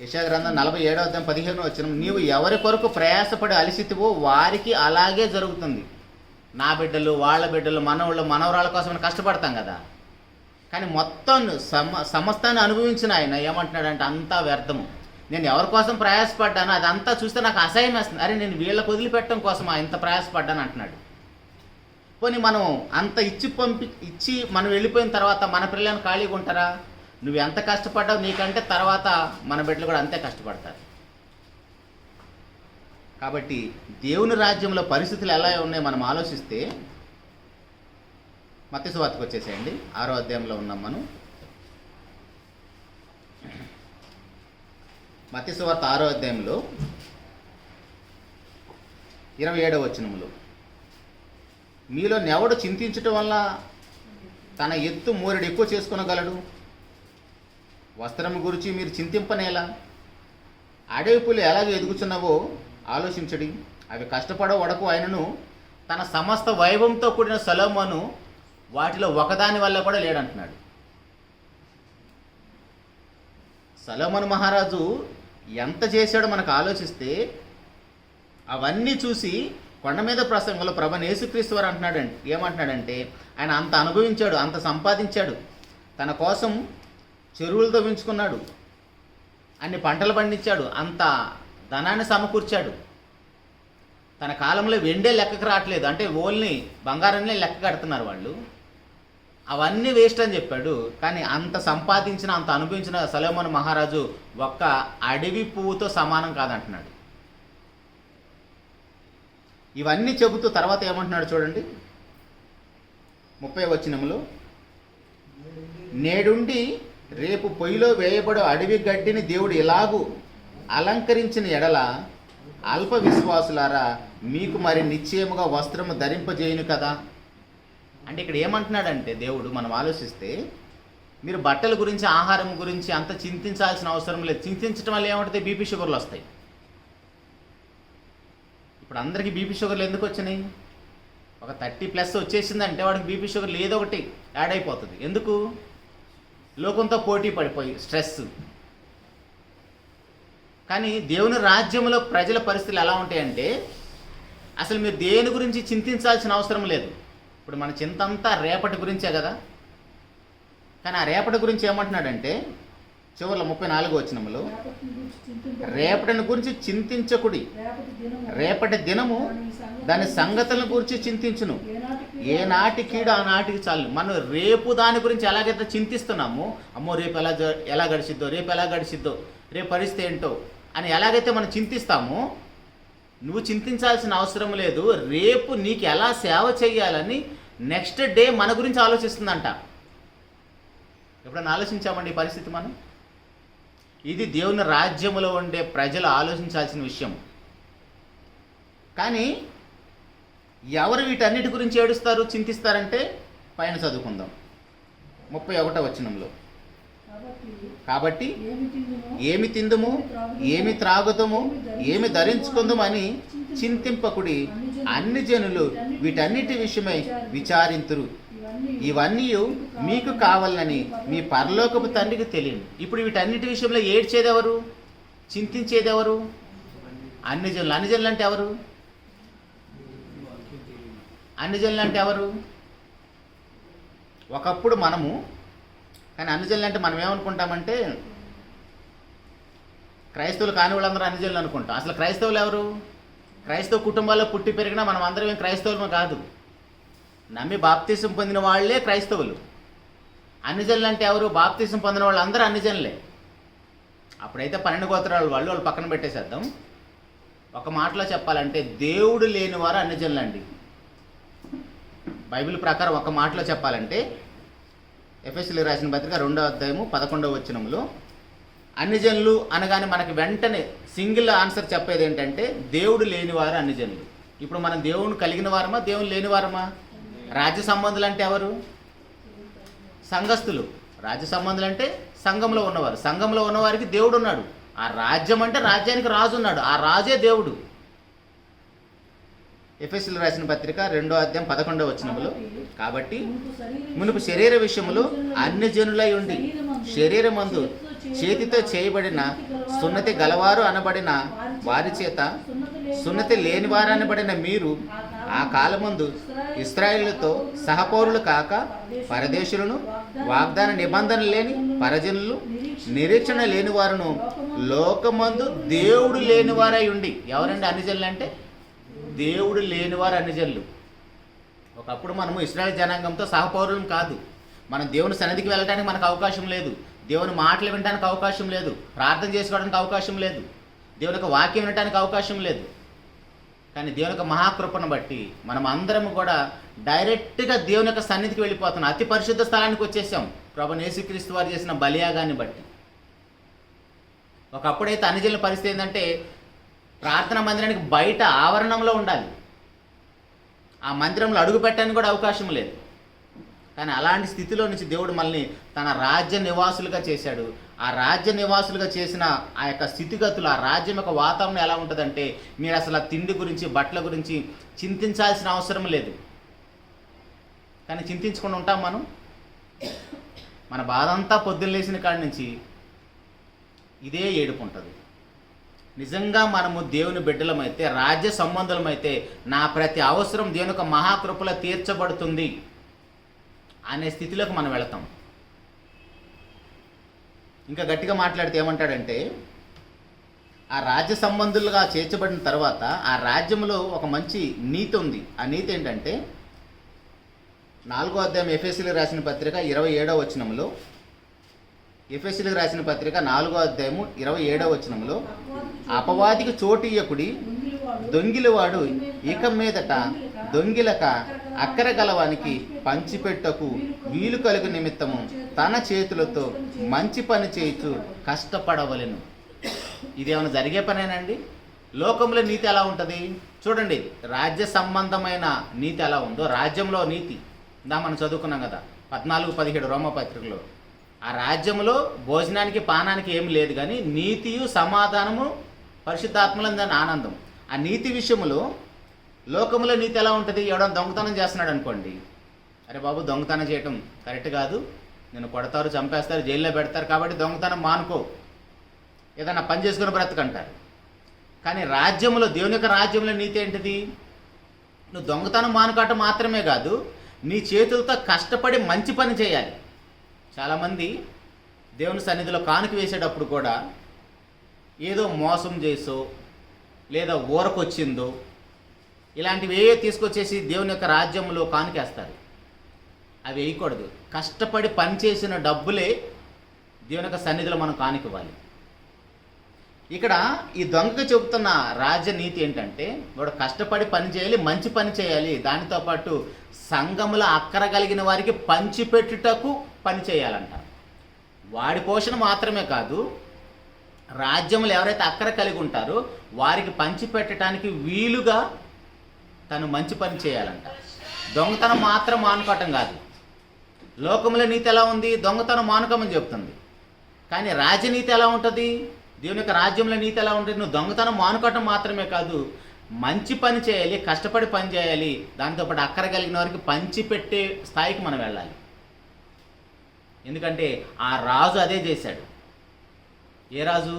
యెషయా గ్రంథం 47వ అధ్యాయం 15వ వచనం, నీవు ఎవరి కొరకు ప్రయాసపడి అలసితివో వారికి అలాగే జరుగుతుంది. నా బిడ్డలు, వాళ్ళ బిడ్డలు, మనవరాళ్ళ కోసం కష్టపడతాం కదా. కానీ మొత్తం సమస్తాన్ని అనుభవించిన ఆయన ఏమంటున్నాడంటే, అంతా వ్యర్థము. నేను ఎవరి కోసం ప్రయాసపడ్డానో అదంతా చూస్తే నాకు అసహ్యం వేస్తుంది. అరే, నేను వీళ్ళకి వదిలిపెట్టడం కోసం ఇంత ప్రయాసపడ్డాను అంటున్నాడు. పోనీ మనం అంత ఇచ్చి మనం వెళ్ళిపోయిన తర్వాత మన పిల్లలను ఖాళీగా ఉంటారా? నువ్వు ఎంత కష్టపడ్డావు నీకంటే తర్వాత మన బిడ్డలు కూడా అంతే కష్టపడతారు. కాబట్టి దేవుని రాజ్యంలో పరిస్థితులు ఎలా ఉన్నాయో మనం ఆలోచిస్తే, మత్తయి సువార్తకు వచ్చేసేయండి. 6వ అధ్యాయంలో ఉన్నాం మనం. మత్తయి సువార్త 6వ అధ్యాయంలో 27వ వచనంలో, మీలో ఎవడు చింతించటం వల్ల తన ఎత్తు మూరెడు ఎక్కువ చేసుకొనగలడు? వస్త్రం గురించి మీరు చింతింపనేలా? అడవి పులి ఎలాగ ఎదుగుచున్నావో ఆలోచించడి. అవి కష్టపడవు వడకు ఆయనను తన సమస్త వైభవంతో కూడిన సొలొమోను వాటిలో ఒకదాని వల్ల కూడా లేడంటున్నాడు. సొలొమోను మహారాజు ఎంత చేశాడో మనకు ఆలోచిస్తే, అవన్నీ చూసి కొండ మీద ప్రసంగంలో ప్రభువైన యేసుక్రీస్తు వారు ఏమంటున్నాడంటే, ఆయన అంత అనుభవించాడు, అంత సంపాదించాడు, తన కోసం చెరువులు తవ్వించుకున్నాడు, అన్ని పంటలు పండించాడు, అంత ధనాన్ని సమకూర్చాడు. తన కాలంలో వెండే లెక్కకు రావట్లేదు, అంటే ఓన్లీ బంగారాన్ని లెక్క కడుతున్నారు వాళ్ళు. అవన్నీ వేస్ట్ అని చెప్పాడు. కానీ అంత సంపాదించిన, అంత అనుభవించిన సొలొమోను మహారాజు ఒక్క అడవి పువ్వుతో సమానం కాదంటున్నాడు. ఇవన్నీ చెబుతూ తర్వాత ఏమంటున్నాడు చూడండి, 30వ వచనంలో, నేడుండి రేపు పొయ్యిలో వేయబడే అడవి గడ్డిని దేవుడు ఇలాగూ అలంకరించిన ఎడల అల్ప విశ్వాసులారా, మీకు మరి నిశ్చయముగా వస్త్రము ధరింపజేయును కదా. అంటే ఇక్కడ ఏమంటున్నాడంటే దేవుడు, మనం ఆలోచిస్తే మీరు బట్టల గురించి, ఆహారం గురించి అంత చింతించాల్సిన అవసరం లేదు. చింతించడం వల్ల ఏమంటుంది? బీపీ షుగర్లు వస్తాయి. ఇప్పుడు అందరికీ బీపీ షుగర్లు ఎందుకు వచ్చినాయి? ఒక 30+ వచ్చేసిందంటే వాడికి బీపీ షుగర్లు ఏదో ఒకటి యాడ్ అయిపోతుంది. ఎందుకు? లోకంతో పోటీ పడిపోయి, స్ట్రెస్. కానీ దేవుని రాజ్యంలో ప్రజల పరిస్థితులు ఎలా ఉంటాయంటే అసలు మీరు దేని గురించి చింతించాల్సిన అవసరం లేదు. ఇప్పుడు మన చింతంతా రేపటి గురించే కదా. కానీ ఆ రేపటి గురించి ఏమంటున్నాడంటే చివరిలో 34వ వచనంలో, రేపటిని గురించి చింతించకుడి, రేపటి దినము దాని సంగతులను గురించి చింతించును, ఏ నాటి కీడు ఆ నాటికి చాలు. మనం రేపు దాని గురించి ఎలాగైతే చింతిస్తున్నామో, అమ్మో రేపు ఎలా గడిచిద్దో, రేపు ఎలా గడిచిద్దో, రేపు పరిస్థితి ఏంటో అని ఎలాగైతే మనం చింతిస్తామో, నువ్వు చింతించాల్సిన అవసరం లేదు. రేపు నీకు ఎలా సేవ చేయాలని నెక్స్ట్ డే మన గురించి ఆలోచిస్తుందంట. ఎప్పుడైనా ఆలోచించామండి ఈ పరిస్థితి మనం? ఇది దేవుని రాజ్యములో ఉండే ప్రజలు ఆలోచించాల్సిన విషయం. కానీ ఎవరు వీటన్నిటి గురించి ఏడుస్తారు, చింతిస్తారంటే పైన చదువుకుందాం 31వ వచనంలో. కాబట్టి ఏమి తిందుము, ఏమి త్రాగుతాము, ఏమి ధరించుకుందాము అని చింతింపకుడి, అన్ని జనులు వీటన్నిటి విషయమై విచారింతురు, ఇవన్నీ మీకు కావాలని మీ పరలోకపు తండ్రికి తెలియదు. ఇప్పుడు వీటన్నిటి విషయంలో ఏడ్చేదెవరు, చింతించేదెవరు? అన్ని జనులు. అన్ని జనులు అంటే ఎవరు? అన్ని జనులు అంటే ఎవరు? ఒకప్పుడు మనము, కానీ అన్ని జనులు అంటే మనం ఏమనుకుంటామంటే క్రైస్తవులు కాని వాళ్ళందరూ అన్ని జనులు అనుకుంటాం. అసలు క్రైస్తవులు ఎవరు? క్రైస్తవ కుటుంబాల్లో పుట్టి పెరిగినా మనం అందరం ఏం క్రైస్తవులు కాదు. నమ్మి బాప్తీసం పొందిన వాళ్ళే క్రైస్తవులు. అన్ని జనులు అంటే ఎవరు? బాప్తీసం పొందిన వాళ్ళు అందరూ అన్ని జనులే. అప్పుడైతే 12 గోత్రాల వాళ్ళు పక్కన పెట్టేసేద్దాం. ఒక మాటలో చెప్పాలంటే దేవుడు లేని వారు అన్ని జనులండి. బైబిల్ ప్రకారం ఒక మాటలో చెప్పాలంటే ఎఫెసీయులకు రాసిన పత్రిక 2వ అధ్యాయము 11వ వచనంలో అన్ని జనులు అనగానే మనకి వెంటనే సింగిల్ ఆన్సర్ చెప్పేది ఏంటంటే దేవుడు లేనివారు అన్ని జనులు. ఇప్పుడు మనం దేవుని కలిగిన వారమా, దేవుని లేని వారమా? రాజ్య సంబంధులు అంటే ఎవరు? సంఘస్థులు. రాజ్య సంబంధులు అంటే సంఘంలో ఉన్నవారు. సంఘంలో ఉన్నవారికి దేవుడు ఉన్నాడు. ఆ రాజ్యం అంటే రాజ్యానికి రాజు ఉన్నాడు. ఆ రాజే దేవుడు. ఎఫెసీయులకు రాసిన పత్రిక 2వ అధ్యాయం 11వ వచనంలో, కాబట్టి మునుపు శరీర విషయములో అన్ని జనులై ఉండి శరీరమందు చేతితో చేయబడిన సున్నతి గలవారు అనబడిన వారి చేత సున్నతి లేనివారు అనబడిన మీరు ఆ కాలమందు ఇశ్రాయేలుతో సహపౌరులు కాక పరదేశులను, వాగ్దాన నిబంధన లేని పరజనులు, నిరీక్షణ లేని వారును, లోకమందు దేవుడు లేనివారై ఉండి. ఎవరండి అన్ని జనులు అంటే? దేవుడు లేనివారు అన్ని జనులు. ఒకప్పుడు మనము ఇశ్రాయేల్ జనాంగంతో సహపౌరులం కాదు. మనం దేవుని సన్నిధికి వెళ్ళడానికి మనకు అవకాశం లేదు. దేవుని మాటలు వినడానికి అవకాశం లేదు. ప్రార్థన చేసుకోవడానికి అవకాశం లేదు. దేవుని యొక్క వాక్యం వినడానికి అవకాశం లేదు. కానీ దేవుని యొక్క మహాకృపను బట్టి మనం అందరం కూడా డైరెక్ట్గా దేవుని యొక్క సన్నిధికి వెళ్ళిపోతున్నాం. అతి పరిశుద్ధ స్థలానికి వచ్చేసాం ప్రభువైన యేసుక్రీస్తు వారు చేసిన బలియాగాన్ని బట్టి. ఒకప్పుడైతే అన్ని జనుల పరిస్థితి ఏంటంటే ప్రార్థనా మందిరానికి బయట ఆవరణంలో ఉండాలి. ఆ మందిరంలో అడుగు పెట్టడానికి కూడా అవకాశం లేదు. కానీ అలాంటి స్థితిలో నుంచి దేవుడు మనల్ని తన రాజ్య నివాసులుగా చేశాడు. ఆ రాజ్య నివాసులుగా చేసిన ఆ యొక్క స్థితిగతులు, ఆ రాజ్యం యొక్క వాతావరణం ఎలా ఉంటుందంటే మీరు అసలు ఆ తిండి గురించి, బట్టల గురించి చింతించాల్సిన అవసరం లేదు. కానీ చింతించకుండా ఉంటాం మనం. మన బాధ అంతా పొద్దున్న లేచిన కాడి నుంచి ఇదే ఏడుపు ఉంటుంది. నిజంగా మనము దేవుని బిడ్డలమైతే, రాజ్య సంబంధులమైతే నా ప్రతి అవసరం దేవుని యొక్క మహాకృపలో తీర్చబడుతుంది అనే స్థితిలోకి మనం వెళతాం. ఇంకా గట్టిగా మాట్లాడితే ఏమంటాడంటే ఆ రాజ్య సంబంధులుగా చేర్చబడిన తర్వాత ఆ రాజ్యంలో ఒక మంచి నీతి ఉంది. ఆ నీతి ఏంటంటే 4వ అధ్యాయం ఎఫెసీయులకు రాసిన పత్రిక 27వ వచనంలో, ఎఫెసీయులకు రాసిన పత్రిక 4వ అధ్యాయము 27వ వచనంలో, అపవాదికి చోటు ఇయ్యకుడి, దొంగిలివాడు ఇక మీదట దొంగిలక అక్కర గలవానికి పంచిపెట్టకు వీలు కలుగు నిమిత్తము తన చేతులతో మంచి పని చేయుచు కష్టపడవలెను. ఇదేమైనా జరిగే పనేనండి? లోకంలో నీతి ఎలా ఉంటుంది చూడండి. రాజ్య సంబంధమైన నీతి ఎలా ఉందో, రాజ్యంలో నీతి మనం చదువుకున్నాం కదా 14-17 రోమపత్రికలో. ఆ రాజ్యంలో భోజనానికి పానానికి ఏమి లేదు, కానీ నీతియు సమాధానము పరిశుద్ధాత్మలందని ఆనందం. ఆ నీతి విషయంలో లోకంలో నీతి ఎలా ఉంటుంది? ఎవడన్నా దొంగతనం చేస్తున్నాడు అనుకోండి, అరే బాబు దొంగతనం చేయటం కరెక్ట్ కాదు, నేను కొడతారు, చంపేస్తారు, జైల్లో పెడతారు, కాబట్టి దొంగతనం మానుకో, ఏదన్నా పని చేసుకుని బ్రతకంటారు. కానీ రాజ్యంలో, దేవుని యొక్క రాజ్యంలో నీతి ఏంటిది? నువ్వు దొంగతనం మానుకోవటం మాత్రమే కాదు, నీ చేతులతో కష్టపడి మంచి పని చేయాలి. చాలామంది దేవుని సన్నిధిలో కానుక వేసేటప్పుడు కూడా ఏదో మోసం చేసో లేదా ఊరకొచ్చిందో ఇలాంటివి ఏ తీసుకొచ్చేసి దేవుని యొక్క రాజ్యంలో కానుకేస్తారు. అవి వేయకూడదు. కష్టపడి పనిచేసిన డబ్బులే దేవుని యొక్క సన్నిధిలో మనం కానుకివ్వాలి. ఇక్కడ ఈ దొంగకు చెబుతున్న రాజనీతి ఏంటంటే, వాడు కష్టపడి పని చేయాలి, మంచి పని చేయాలి, దానితో పాటు సంఘములో అక్కర కలిగిన వారికి పంచిపెట్టుటకు పని చేయాలంట. వాడి పోషణ మాత్రమే కాదు, రాజ్యంలో ఎవరైతే అక్కర కలిగి ఉంటారో వారికి పంచిపెట్టడానికి వీలుగా తను మంచి పని చేయాలంట. దొంగతనం మాత్రం మానుకోవటం కాదు. లోకంలో నీతి ఎలా ఉంది? దొంగతనం మానుకోమని చెప్తుంది. కానీ రాజనీతి ఎలా ఉంటుంది? దేవుని యొక్క రాజ్యంలో నీతి ఎలా ఉంటుంది? నువ్వు దొంగతనం మానుకోవటం మాత్రమే కాదు, మంచి పని చేయాలి, కష్టపడి పని చేయాలి, దాంతోపాటు అక్కర కలిగిన వారికి పంచిపెట్టే స్థాయికి మనం వెళ్ళాలి. ఎందుకంటే ఆ రాజు అదే చేశాడు. ఏ రాజు?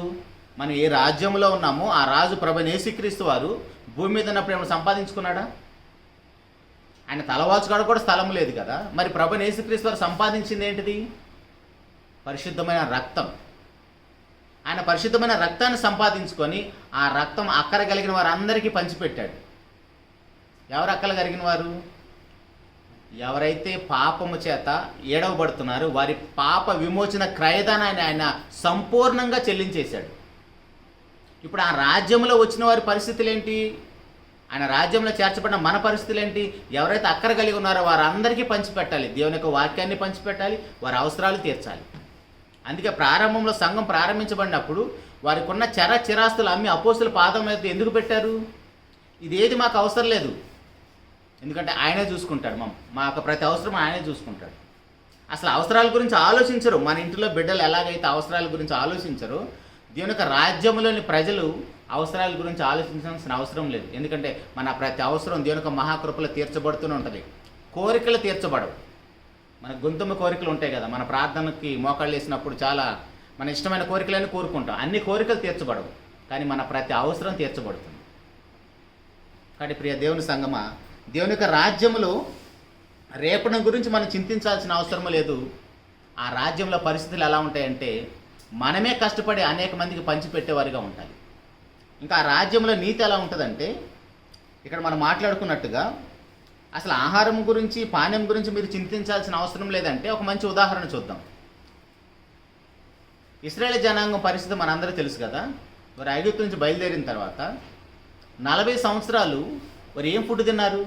మనం ఏ రాజ్యంలో ఉన్నామో ఆ రాజు ప్రభువైన యేసుక్రీస్తు వారు భూమి మీద ఉన్నప్పుడు ఏమైనా సంపాదించుకున్నాడా? ఆయన తలవాల్చుకోవడం కూడా స్థలం లేదు కదా. మరి ప్రభువైన యేసుక్రీస్తు వారు సంపాదించింది ఏంటిది? పరిశుద్ధమైన రక్తం. ఆయన పరిశుద్ధమైన రక్తాన్ని సంపాదించుకొని ఆ రక్తం అక్కర కలిగిన వారందరికీ పంచిపెట్టాడు. ఎవరు అక్కర కలిగిన వారు? ఎవరైతే పాపము చేత ఏడవబడుతున్నారో వారి పాప విమోచన క్రయదానాన్ని ఆయన సంపూర్ణంగా చెల్లించేశాడు. ఇప్పుడు ఆ రాజ్యంలో వచ్చిన వారి పరిస్థితులు ఏంటి? ఆయన రాజ్యంలో చేర్చబడిన మన పరిస్థితులు ఏంటి? ఎవరైతే అక్కర కలిగి ఉన్నారో వారందరికీ పంచిపెట్టాలి, దేవుని యొక్క వాక్యాన్ని పంచిపెట్టాలి, వారి అవసరాలు తీర్చాలి. అందుకే ప్రారంభంలో సంఘం ప్రారంభించబడినప్పుడు వారికి ఉన్న చిరాస్తులు అమ్మి అపోస్తుల పాదం మీద ఎందుకు పెట్టారు? ఇదేది మాకు అవసరం లేదు, ఎందుకంటే ఆయనే చూసుకుంటాడు, మా యొక్క ప్రతి అవసరం ఆయనే చూసుకుంటాడు. అసలు అవసరాల గురించి ఆలోచించరు. మన ఇంటిలో బిడ్డలు ఎలాగైతే అవసరాల గురించి ఆలోచించరు, దేవుని యొక్క రాజ్యంలోని ప్రజలు అవసరాల గురించి ఆలోచించాల్సిన అవసరం లేదు. ఎందుకంటే మన ప్రతి అవసరం దేవుని యొక్క మహాకృపలో తీర్చబడుతూనే ఉంటుంది. కోరికలు తీర్చబడవు. మన గొంతుమ కోరికలు ఉంటాయి కదా, మన ప్రార్థనకి మోకాళ్ళు వేసినప్పుడు చాలా మన ఇష్టమైన కోరికలన్నీ కోరుకుంటాం. అన్ని కోరికలు తీర్చబడవు, కానీ మన ప్రతి అవసరం తీర్చబడుతుంది. కాబట్టి ప్రియ దేవుని సంగమా, దేవుని యొక్క రాజ్యంలో రేపటి గురించి మనం చింతించాల్సిన అవసరం లేదు. ఆ రాజ్యంలో పరిస్థితులు ఎలా ఉంటాయంటే, మనమే కష్టపడి అనేక మందికి పంచిపెట్టేవారిగా ఉండాలి. ఇంకా ఆ రాజ్యంలో నీతి ఎలా ఉంటుందంటే, ఇక్కడ మనం మాట్లాడుకున్నట్టుగా అసలు ఆహారం గురించి, పానీయం గురించి మీరు చింతించాల్సిన అవసరం లేదంటే ఒక మంచి ఉదాహరణ చూద్దాం. ఇశ్రాయేలు జనాంగం పరిస్థితి మనందరూ తెలుసు కదా. వారు ఐగుప్తు నుంచి బయలుదేరిన తర్వాత 40 సంవత్సరాలు వారు ఏం ఫుడ్ తిన్నారు?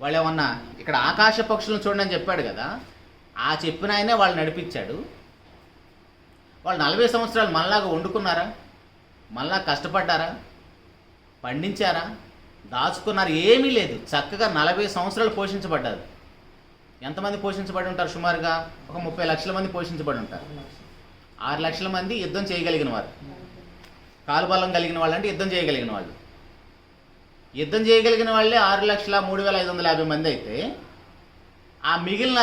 వాళ్ళు ఏమన్నా ఇక్కడ ఆకాశ పక్షులను చూడండి అని చెప్పాడు కదా, ఆ చెప్పిన ఆయనే వాళ్ళు నడిపించాడు. వాళ్ళు 40 సంవత్సరాలు మనలాగా వండుకున్నారా? మళ్ళా కష్టపడ్డారా? పండించారా? దాచుకున్నారు? ఏమీ లేదు. చక్కగా 40 సంవత్సరాలు పోషించబడ్డారు. ఎంతమంది పోషించబడి ఉంటారు? సుమారుగా ఒక 30 లక్షల మంది పోషించబడి ఉంటారు. 6 లక్షల మంది యుద్ధం చేయగలిగిన వారు, కాలుబలం కలిగిన వాళ్ళు, అంటే యుద్ధం చేయగలిగిన వాళ్ళు. యుద్ధం చేయగలిగిన వాళ్ళే 6,03,550 మంది అయితే, ఆ మిగిలిన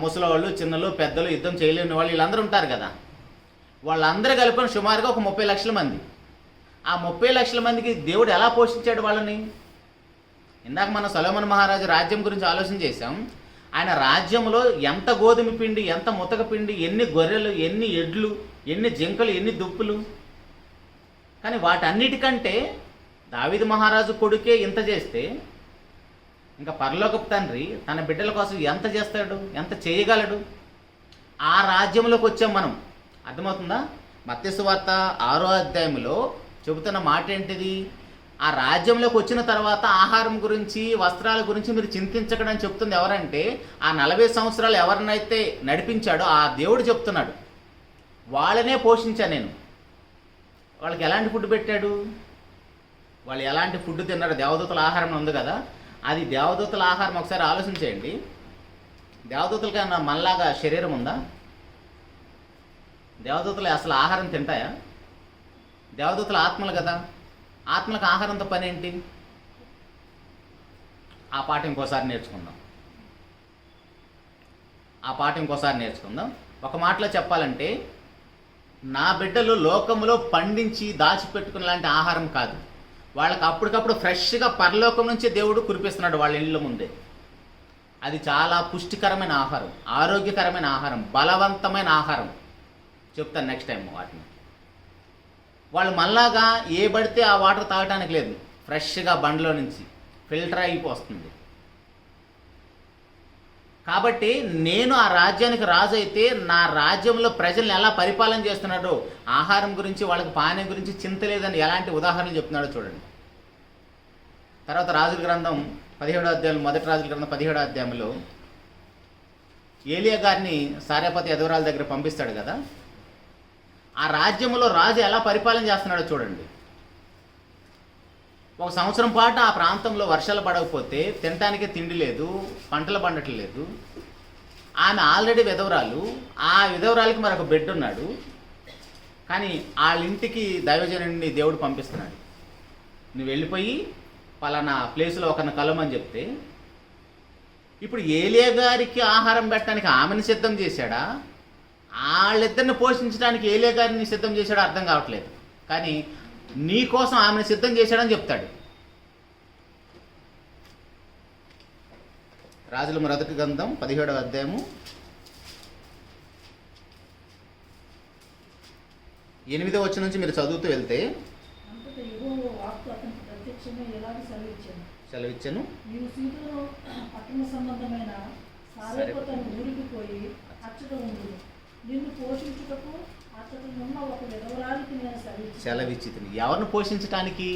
ముసలివాళ్ళు, చిన్నలు, పెద్దలు, యుద్ధం చేయలేని వాళ్ళు వీళ్ళందరూ ఉంటారు కదా, వాళ్ళందరూ కలుపుకొని సుమారుగా ఒక 30 లక్షల మంది. ఆ 30 లక్షల మందికి దేవుడు ఎలా పోషించాడు వాళ్ళని? ఇందాక మనం సొలొమోను మహారాజు రాజ్యం గురించి ఆలోచన చేశాం. ఆయన రాజ్యంలో ఎంత గోధుమ పిండి, ఎంత ముతక పిండి, ఎన్ని గొర్రెలు, ఎన్ని ఎడ్లు, ఎన్ని జింకలు, ఎన్ని దుప్పులు. కానీ వాటన్నిటికంటే దావీదు మహారాజు కొడుకే ఇంత చేస్తే, ఇంకా పరలోకపు తండ్రి తన బిడ్డల కోసం ఎంత చేస్తాడు, ఎంత చేయగలడు? ఆ రాజ్యంలోకి వచ్చాం మనం. అర్థమవుతుందా? మత్తయి సువార్త 6వ అధ్యాయంలో చెబుతున్న మాట ఏంటిది? ఆ రాజ్యంలోకి వచ్చిన తర్వాత ఆహారం గురించి, వస్త్రాల గురించి మీరు చింతించకండి అని చెప్తుంది. ఎవరంటే ఆ 40 సంవత్సరాలు ఎవరినైతే నడిపించాడో ఆ దేవుడు చెప్తున్నాడు, వాళ్ళనే పోషించా నేను. వాళ్ళకి ఎలాంటి ఫుడ్ పెట్టాడు? వాళ్ళు ఎలాంటి ఫుడ్ తిన్నారు? దేవదూతల ఆహారం ఉంది కదా, అది దేవదూతల ఆహారం ఒకసారి ఆలోచించేయండి. దేవదూతలకన్నా మనలాగా శరీరం ఉందా? దేవదూతలు అసలు ఆహారం తింటాయా? దేవదూతల ఆత్మలు కదా, ఆత్మలకు ఆహారంతో పని ఏంటి? ఆ పాట ఇంకోసారి నేర్చుకుందాం. ఒక మాటలో చెప్పాలంటే, నా బిడ్డలు లోకములో పండించి దాచిపెట్టుకునే లాంటి ఆహారం కాదు. వాళ్ళకి అప్పటికప్పుడు ఫ్రెష్గా పరలోకం నుంచి దేవుడు కురిపిస్తున్నాడు వాళ్ళ ఇళ్ళ ముందే. అది చాలా పుష్టికరమైన ఆహారం, ఆరోగ్యకరమైన ఆహారం, బలవంతమైన ఆహారం. చెప్తాను నెక్స్ట్ టైం వాటిని. వాళ్ళు మళ్ళాగా ఏ పడితే ఆ వాటర్ తాగడానికి లేదు, ఫ్రెష్గా బండ్లో నుంచి ఫిల్టర్ అయిపోతుంది. కాబట్టి నేను ఆ రాజ్యానికి రాజు అయితే నా రాజ్యంలో ప్రజల్ని ఎలా పరిపాలన చేస్తున్నాడో, ఆహారం గురించి వాళ్ళకి పానీయం గురించి చింత లేదని ఎలాంటి ఉదాహరణలు చెప్తున్నాడో చూడండి. తర్వాత రాజుల గ్రంథం 17వ అధ్యాయం, మొదటి రాజుల గ్రంథం 17వ అధ్యాయంలో ఏలియా గారిని సారెపతి ఎదవరాల దగ్గర పంపిస్తాడు కదా, ఆ రాజ్యంలో రాజు ఎలా పరిపాలన చేస్తున్నాడో చూడండి. ఒక సంవత్సరం పాటు ఆ ప్రాంతంలో వర్షాలు పడకపోతే తినటానికి తిండి లేదు, పంటలు పండట్లేదు. ఆమె ఆల్రెడీ విధవరాలు, ఆ విధవరాలకి మరొక బిడ్డ ఉన్నాడు. కానీ వాళ్ళ ఇంటికి దైవజనుడిని దేవుడు పంపిస్తున్నాడు. నువ్వు వెళ్ళిపోయి పలానా ప్లేస్లో ఒకరిని కలవమని చెప్తే, ఇప్పుడు ఏలియా గారికి ఆహారం పెట్టడానికి ఆమెను సిద్ధం చేశాడా, వాళ్ళిద్దరిని పోషించడానికి ఏలియా గారిని సిద్ధం చేశాడో అర్థం కావట్లేదు. కానీ నీ కోసం ఆమెను సిద్ధం చేశాడని చెప్తాడు. రాజుల మొదటి గ్రంథం 17వ అధ్యాయము 8వ వచనం నుంచి మీరు చదువుతూ వెళ్తే, సెలవిచ్చాను, పట్టణ సంబంధమైన సారెపతను ఊరికి పోయి అచ్చట ఉండు, నిన్ను పోషించుటకు సెలవిచ్చి. ఎవరిని పోషించటానికి?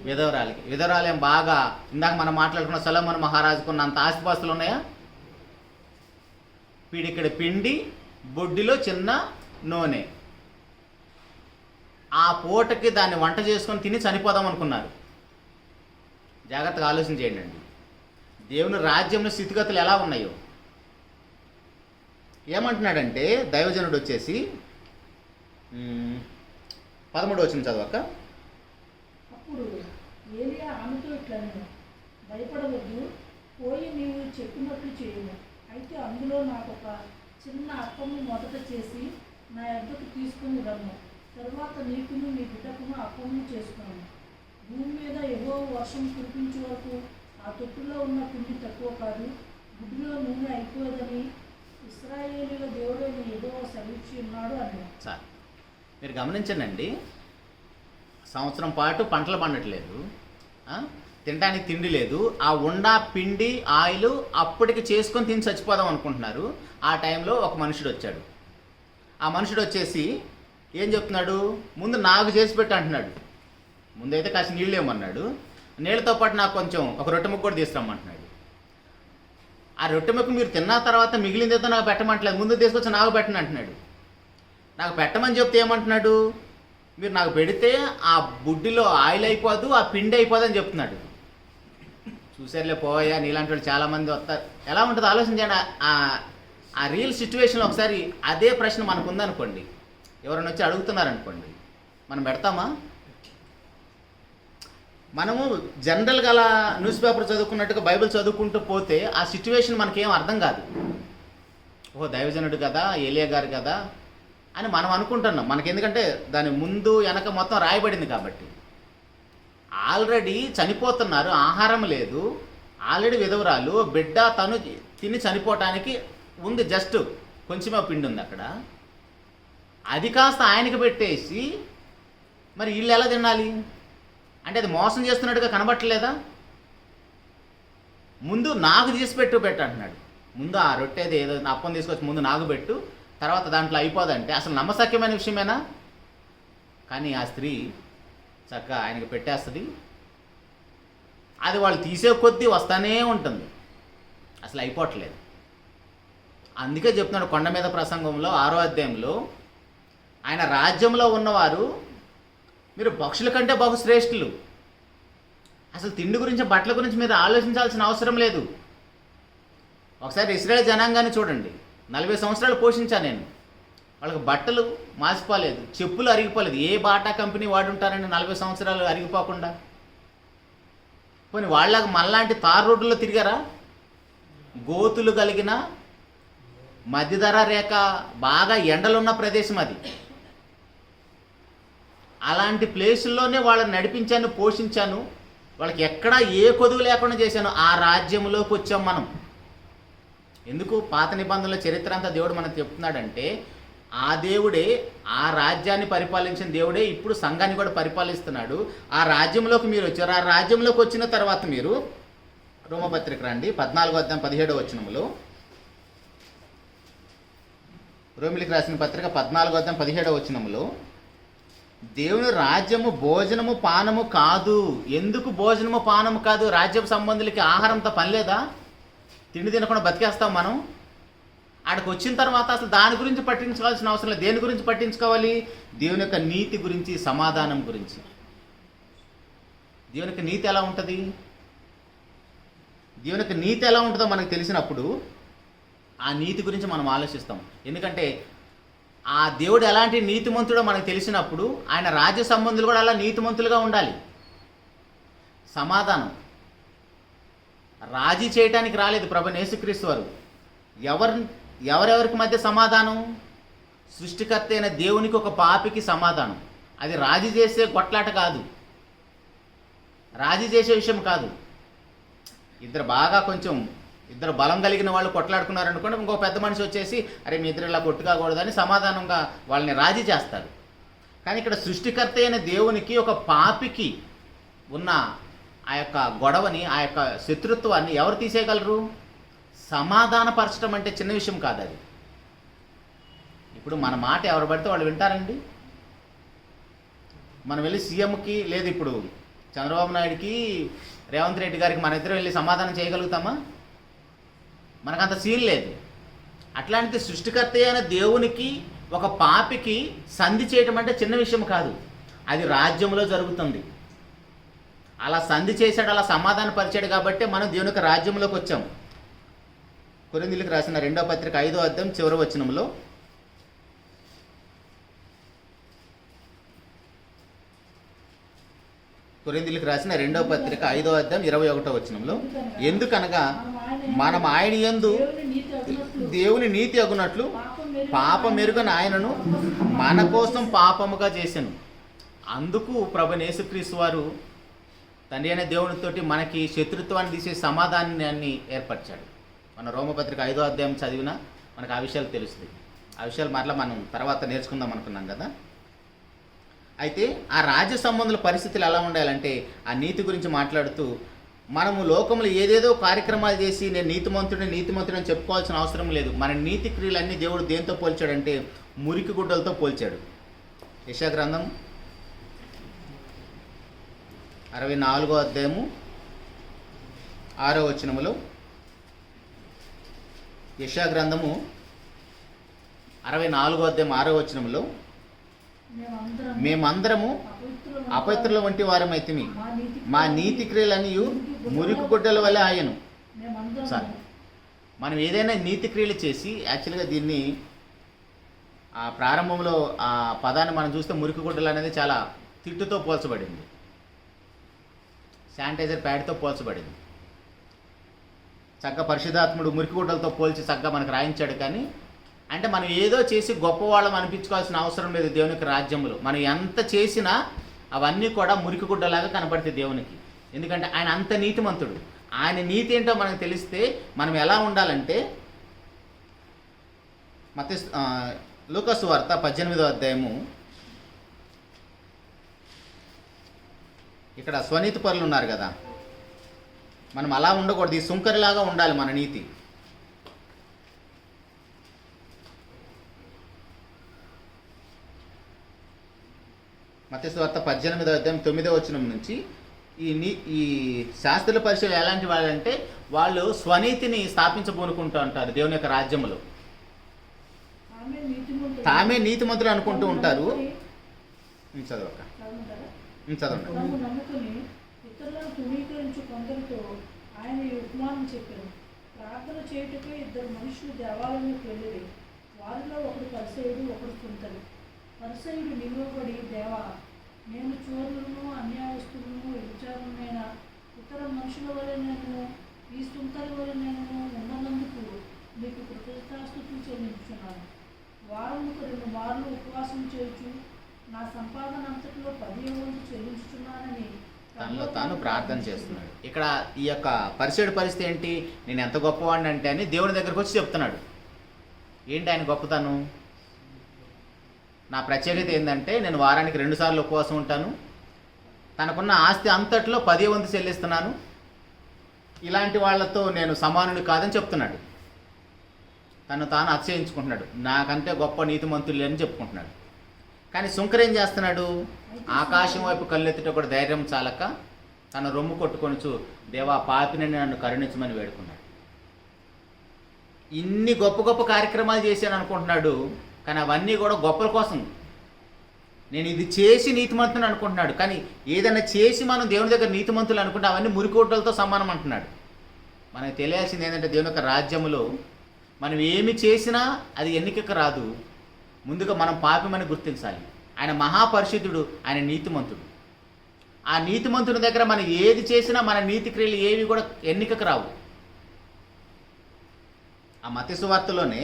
విధవరాలకి. విధవరాలేం బాగా ఇందాక మనం మాట్లాడుకున్న సొలొమోను మహారాజుకున్న అంత ఆస్తిపాస్తులు ఉన్నాయా? పిడికిడి పిండి, బొడ్డిలో చిన్న నూనె. ఆ పూటకి దాన్ని వంట చేసుకొని తిని చనిపోదాం అనుకున్నారు. జాగ్రత్తగా ఆలోచన చేయండి అండి. దేవుని రాజ్యంలో స్థితిగతులు ఎలా ఉన్నాయో. ఏమంటున్నాడంటే దైవజనుడు వచ్చేసి 13వ వచనం చదవక, అప్పుడు ఏలియా ఆమెతో ఇట్లనెను, భయపడవద్దు, పోయి నీవు చెప్పినట్లు చేయము. అయితే అందులో నాకు ఒక చిన్న అప్పము మొదట చేసి నా యొద్దకు తీసుకుని రమ్ము. తరువాత నీకును నీ బిడ్డకును అప్పము చేసుకున్నాను. భూమి మీద యెహోవా వర్షం కురిపించే వరకు ఆ తొట్టులో ఉన్న పిండి తక్కువ కాదు, గుడ్డులో నూనె అయిపోదని ఇశ్రాయేలీయుల దేవుడైన యెహోవా సెలవిచ్చి ఉన్నాడు అన్నాడు. సార్ మీరు గమనించండి, సంవత్సరం పాటు పంటలు పండట్లేదు, తినడానికి తిండి లేదు. ఆ ఉండా పిండి ఆయిల్ అప్పటికి చేసుకొని తిని చచ్చిపోదాం అనుకుంటున్నారు. ఆ టైంలో ఒక మనుషుడు వచ్చాడు. ఆ మనుషుడు వచ్చేసి ఏం చెప్తున్నాడు? ముందు నాకు చేసి పెట్టు అంటున్నాడు. ముందైతే కాస్త నీళ్ళు ఏమన్నాడు, నీళ్ళతో పాటు నాకు కొంచెం ఒక రొట్టె ముక్క కూడా తీసుకురమ్మంటున్నాడు. ఆ రొట్టె ముక్క మీరు తిన్న తర్వాత మిగిలిందేదో నాకు పెట్టమంటలేదు, ముందు తీసుకొచ్చి నాకు పెట్టను అంటున్నాడు. నాకు పెట్టమని చెప్తే ఏమంటున్నాడు? మీరు నాకు పెడితే ఆ బుడ్డిలో ఆయిల్ అయిపోదు, ఆ పిండి అయిపోదు అని చెప్తున్నాడు. చూసారులే పోయా, నీలాంటి వాళ్ళు చాలామంది వస్తారు. ఎలా ఉంటుంది ఆలోచించండి. ఆ రియల్ సిచ్యువేషన్లో ఒకసారి అదే ప్రశ్న మనకు ఉందనుకోండి, ఎవరైనా వచ్చి అడుగుతున్నారనుకోండి, మనం పెడతామా? మనము జనరల్గా అలా న్యూస్ పేపర్ చదువుకున్నట్టుగా బైబిల్ చదువుకుంటూ పోతే ఆ సిచ్యువేషన్ మనకేం అర్థం కాదు. ఓహో దైవజనుడు కదా, ఏలియా గారు కదా అని మనం అనుకుంటున్నాం. మనకి ఎందుకంటే దాని ముందు వెనక మొత్తం రాయబడింది కాబట్టి. ఆల్రెడీ చనిపోతున్నారు, ఆహారం లేదు, ఆల్రెడీ విధవరాలు, బిడ్డ తను తిని చనిపోవటానికి ఉంది, జస్ట్ కొంచెమే పిండి ఉంది అక్కడ. అది కాస్త ఆయనకి పెట్టేసి మరి వీళ్ళు ఎలా తినాలి అంటే అది మోసం చేస్తున్నట్టుగా కనబట్టలేదా? ముందు నాకు తీసి పెట్టు అంటున్నాడు. ముందు ఆ రొట్టెది ఏదో అప్పం తీసుకొచ్చి ముందు నాకు పెట్టు, తర్వాత దాంట్లో అయిపోదంటే అసలు నమ్మశక్యమైన విషయమేనా? కానీ ఆ స్త్రీ చక్కగా ఆయనకి పెట్టేస్తుంది. అది వాళ్ళు తీసే కొద్దీ వస్తానే ఉంటుంది, అసలు అయిపోవట్లేదు. అందుకే చెప్తున్నాడు కొండ మీద ప్రసంగంలో 6వ అధ్యాయంలో, ఆయన రాజ్యంలో ఉన్నవారు మీరు పక్షుల కంటే బహు శ్రేష్ఠులు. అసలు తిండి గురించి బట్టల గురించి మీరు ఆలోచించాల్సిన అవసరం లేదు. ఒకసారి ఇశ్రాయేల్ జనాంగాన్ని చూడండి. 40 సంవత్సరాలు పోషించాను నేను. వాళ్ళకి బట్టలు మాసిపోలేదు, చెప్పులు అరిగిపోలేదు. ఏ బాటా కంపెనీ వాడుంటారండి 40 సంవత్సరాలు అరిగిపోకుండా? పోనీ వాళ్ళకి మనలాంటి తార్ రోడ్డులో తిరిగారా? గోతులు కలిగిన మధ్యధరా రేఖ బాగా ఎండలున్న ప్రదేశం అది. అలాంటి ప్లేసుల్లోనే వాళ్ళని నడిపించాను, పోషించాను. వాళ్ళకి ఎక్కడా ఏ కొదువు లేకుండా చేశాను. ఆ రాజ్యంలోకి వచ్చాం మనం. ఎందుకు? పాత నిబంధనల చరిత్ర అంతా దేవుడు మనకు చెప్తున్నాడంటే, ఆ దేవుడే, ఆ రాజ్యాన్ని పరిపాలించిన దేవుడే ఇప్పుడు సంఘాన్ని కూడా పరిపాలిస్తున్నాడు. ఆ రాజ్యంలోకి మీరు వచ్చారు. ఆ రాజ్యంలోకి వచ్చిన తర్వాత మీరు రోమపత్రిక రండి, 14వ అధ్యాయం 17వ వచనములో. రోమిలికి రాసిన పత్రిక 14వ అధ్యాయం 17వ వచనములో, దేవుని రాజ్యము భోజనము పానము కాదు. ఎందుకు భోజనము పానము కాదు? రాజ్యపు సంబంధులకి ఆహారంతో పని లేదా? తిండి తినకుండా బతికేస్తాం మనం. ఆడికి వచ్చిన తర్వాత అసలు దాని గురించి పట్టించుకోవాల్సిన అవసరం లేదు. దేని గురించి పట్టించుకోవాలి? దేవుని యొక్క నీతి గురించి, సమాధానం గురించి. దేవుని యొక్క నీతి ఎలా ఉంటుంది? దేవుని యొక్క నీతి ఎలా ఉంటుందో మనకు తెలిసినప్పుడు ఆ నీతి గురించి మనం ఆలోచిస్తాం. ఎందుకంటే ఆ దేవుడు ఎలాంటి నీతిమంతుడో మనకు తెలిసినప్పుడు ఆయన రాజ్య సంబంధులు కూడా అలా నీతిమంతులుగా ఉండాలి. సమాధానం రాజీ చేయటానికి రాలేదు ప్రభువైన యేసుక్రీస్తు వారు. ఎవరెవరికి మధ్య సమాధానం? సృష్టికర్త అయిన దేవునికి ఒక పాపికి సమాధానం. అది రాజీ చేసే కొట్లాట కాదు, రాజీ చేసే విషయం కాదు. ఇద్దరు బలం కలిగిన వాళ్ళు కొట్లాడుకున్నారనుకోండి, ఇంకో పెద్ద మనిషి వచ్చేసి అరే మీ ఇద్దరు ఇలా కొట్టుకోకూడదని సమాధానంగా వాళ్ళని రాజీ చేస్తారు. కానీ ఇక్కడ సృష్టికర్త అయిన దేవునికి ఒక పాపికి ఉన్న ఆ యొక్క గొడవని, ఆ యొక్క శత్రుత్వాన్ని ఎవరు తీసేయగలరు? సమాధానపరచడం అంటే చిన్న విషయం కాదు అది. ఇప్పుడు మన మాట ఎవరు పడితే వాళ్ళు వింటారండి? మనం వెళ్ళి సీఎంకి, లేదు ఇప్పుడు చంద్రబాబు నాయుడికి, రేవంత్ రెడ్డి గారికి మన ఇద్దరు వెళ్ళి సమాధానం చేయగలుగుతామా? మనకంత సీన్ లేదు. అట్లాంటి సృష్టికర్త అయిన దేవునికి ఒక పాపికి సంధి చేయటం అంటే చిన్న విషయం కాదు. అది రాజ్యంలో జరుగుతుంది. అలా సంధి చేశాడు, అలా సమాధాన పరిచాడు కాబట్టి మనం దేవుని యొక్క రాజ్యంలోకి వచ్చాం. కొరింథీయులకు రాసిన 2వ పత్రిక 5వ అధ్యాయం చివరి వచనంలో, కొరింథీయులకు రాసిన 2వ పత్రిక 5వ అధ్యాయం 21వ వచనంలో, ఎందుకనగా మనం ఆయన యందు దేవుని నీతి అగునట్లు పాపం మెరుగని ఆయనను మన కోసం పాపముగా చేసెను. అందుకు ప్రభువైన యేసుక్రీస్తు వారు తండ్రి అయిన దేవునితోటి మనకి శత్రుత్వాన్ని తీసే సమాధానాన్ని ఏర్పరిచాడు. మన రోమపత్రిక 5వ అధ్యాయం చదివినా మనకు ఆ విషయాలు తెలుస్తుంది. ఆ విషయాలు మరలా మనం తర్వాత నేర్చుకుందాం అనుకున్నాం కదా. అయితే ఆ రాజ్య సంబంధుల పరిస్థితులు ఎలా ఉండాలంటే, ఆ నీతి గురించి మాట్లాడుతూ, మనము లోకంలో ఏదేదో కార్యక్రమాలు చేసి నేను నీతిమంతుడిని అని చెప్పుకోవాల్సిన అవసరం లేదు. మన నీతి క్రియలన్నీ దేవుడు దేంతో పోల్చాడంటే మురికి గుడ్డలతో పోల్చాడు. యెషయా గ్రంథం 64వ అధ్యాయము 6వ వచనములో, యెషయా గ్రంథము 64వ అధ్యాయం 6వ వచనములో, మేమందరము అపవిత్రుల వంటి వారమైతిమి, మా నీతి క్రియలన్నీ మురికి గుడ్డల వల్ల ఆయను. సార్, మనం ఏదైనా నీతి క్రియలు చేసి, యాక్చువల్గా దీన్ని ఆ ప్రారంభంలో ఆ పదాన్ని మనం చూస్తే మురికి గుడ్డలు అనేది చాలా తిట్టుతో పోల్చబడింది, శానిటైజర్ ప్యాడ్తో పోల్చబడింది. చక్కగా పరిశుద్ధాత్ముడు మురికి గుడ్డలతో పోల్చి చక్కగా మనకు రాయించాడు. కానీ అంటే మనం ఏదో చేసి గొప్పవాళ్ళం అనిపించుకోవాల్సిన అవసరం లేదు దేవునికి రాజ్యంలో. మనం ఎంత చేసినా అవన్నీ కూడా మురికి గుడ్డలాగా కనపడతాయి దేవునికి. ఎందుకంటే ఆయన అంత నీతిమంతుడు. ఆయన నీతి ఏంటో మనకు తెలిస్తే మనం ఎలా ఉండాలంటే, లూకా సువార్త 18వ అధ్యాయము, ఇక్కడ స్వనీతి పరులు ఉన్నారు కదా, మనం అలా ఉండకూడదు. ఈ సుంకరిలాగా ఉండాలి మన నీతి. మత్తయి సువార్త 18వ అధ్యాయం 9వ వచనం నుంచి, ఈ శాస్త్రుల పరిచయం ఎలాంటి వాళ్ళంటే వాళ్ళు స్వనీతిని స్థాపించబోనుకుంటూ ఉంటారు దేవుని యొక్క రాజ్యంలో. తామే నీతిమంతులు అనుకుంటూ ఉంటారు. చదవక చదవండి. తమ్ము నమ్ముకుని ఇతరులను తృణీకరించు కొందరితో ఆయన ఈ ఉపమానం చెప్పారు. ప్రార్థన చేయుటకు ఇద్దరు మనుషులు దేవాలయంలోకి వెళ్ళిరి. వారిలో ఒకడు పరిసయుడు, ఒకడు సుంకరి. పరిసయుడు నిలువబడి, దేవా, నేను చోరులను, అన్యాయస్తులను, వ్యభిచారులనైన ఇతర మనుషుల వలె నేను ఈ సుంకరి వలె నేను ఉన్నందుకు మీకు కృతజ్ఞతాస్తుతులు చెల్లించున్నాను. వారముకు 2 మార్లు ఉపవాసం చేయొచ్చు, నా సంపాదన అంతటిలో 10వ వంతు చెల్లించుతున్నానని తనలో తాను ప్రార్థన చేస్తున్నాడు. ఇక్కడ ఈ యొక్క పరిసయుడి పరిస్థితి ఏంటి? నేను ఎంత గొప్పవాడిని అంటే అని దేవుని దగ్గరకు వచ్చి చెప్తున్నాడు. ఏంటి ఆయన గొప్పతనం? నా ప్రత్యేకత ఏంటంటే నేను వారానికి 2 సార్లు ఉపవాసం ఉంటాను, తనకున్న ఆస్తి అంతట్లో 10వ వంతు చెల్లిస్తున్నాను, ఇలాంటి వాళ్ళతో నేను సమానుని కాదని చెప్తున్నాడు. తను తాను అతిశయించుకుంటున్నాడు, నాకంటే గొప్ప నీతిమంతులు అని చెప్పుకుంటున్నాడు. కానీ సుంకర్ ఏం చేస్తున్నాడు? ఆకాశం వైపు కళ్ళెత్తుట కూడా ధైర్యం చాలక తన రొమ్ము కొట్టుకొనుచు, దేవా, పాపిని నన్ను కరుణించమని వేడుకున్నాడు. ఇన్ని గొప్ప గొప్ప కార్యక్రమాలు చేశాను అనుకుంటున్నాడు, కానీ అవన్నీ కూడా గొప్పల కోసం. నేను ఇది చేసి నీతిమంతుని అనుకుంటున్నాడు, కానీ ఏదైనా చేసి మనం దేవుని దగ్గర నీతిమంతులు అనుకుంటే అవన్నీ మురికోటలతో సమానం అంటున్నాడు. మనకు తెలియాల్సింది ఏంటంటే దేవుని యొక్క రాజ్యములో మనం ఏమి చేసినా అది ఎన్నికకు రాదు. ముందుగా మనం పాపమని గుర్తించాలి. ఆయన మహాపరిశుద్ధుడు, ఆయన నీతిమంతుడు. ఆ నీతిమంతుని దగ్గర మనం ఏది చేసినా మన నీతి క్రియలు ఏవి కూడా ఎన్నికకు రావు. ఆ మత్తయి సువార్తలోనే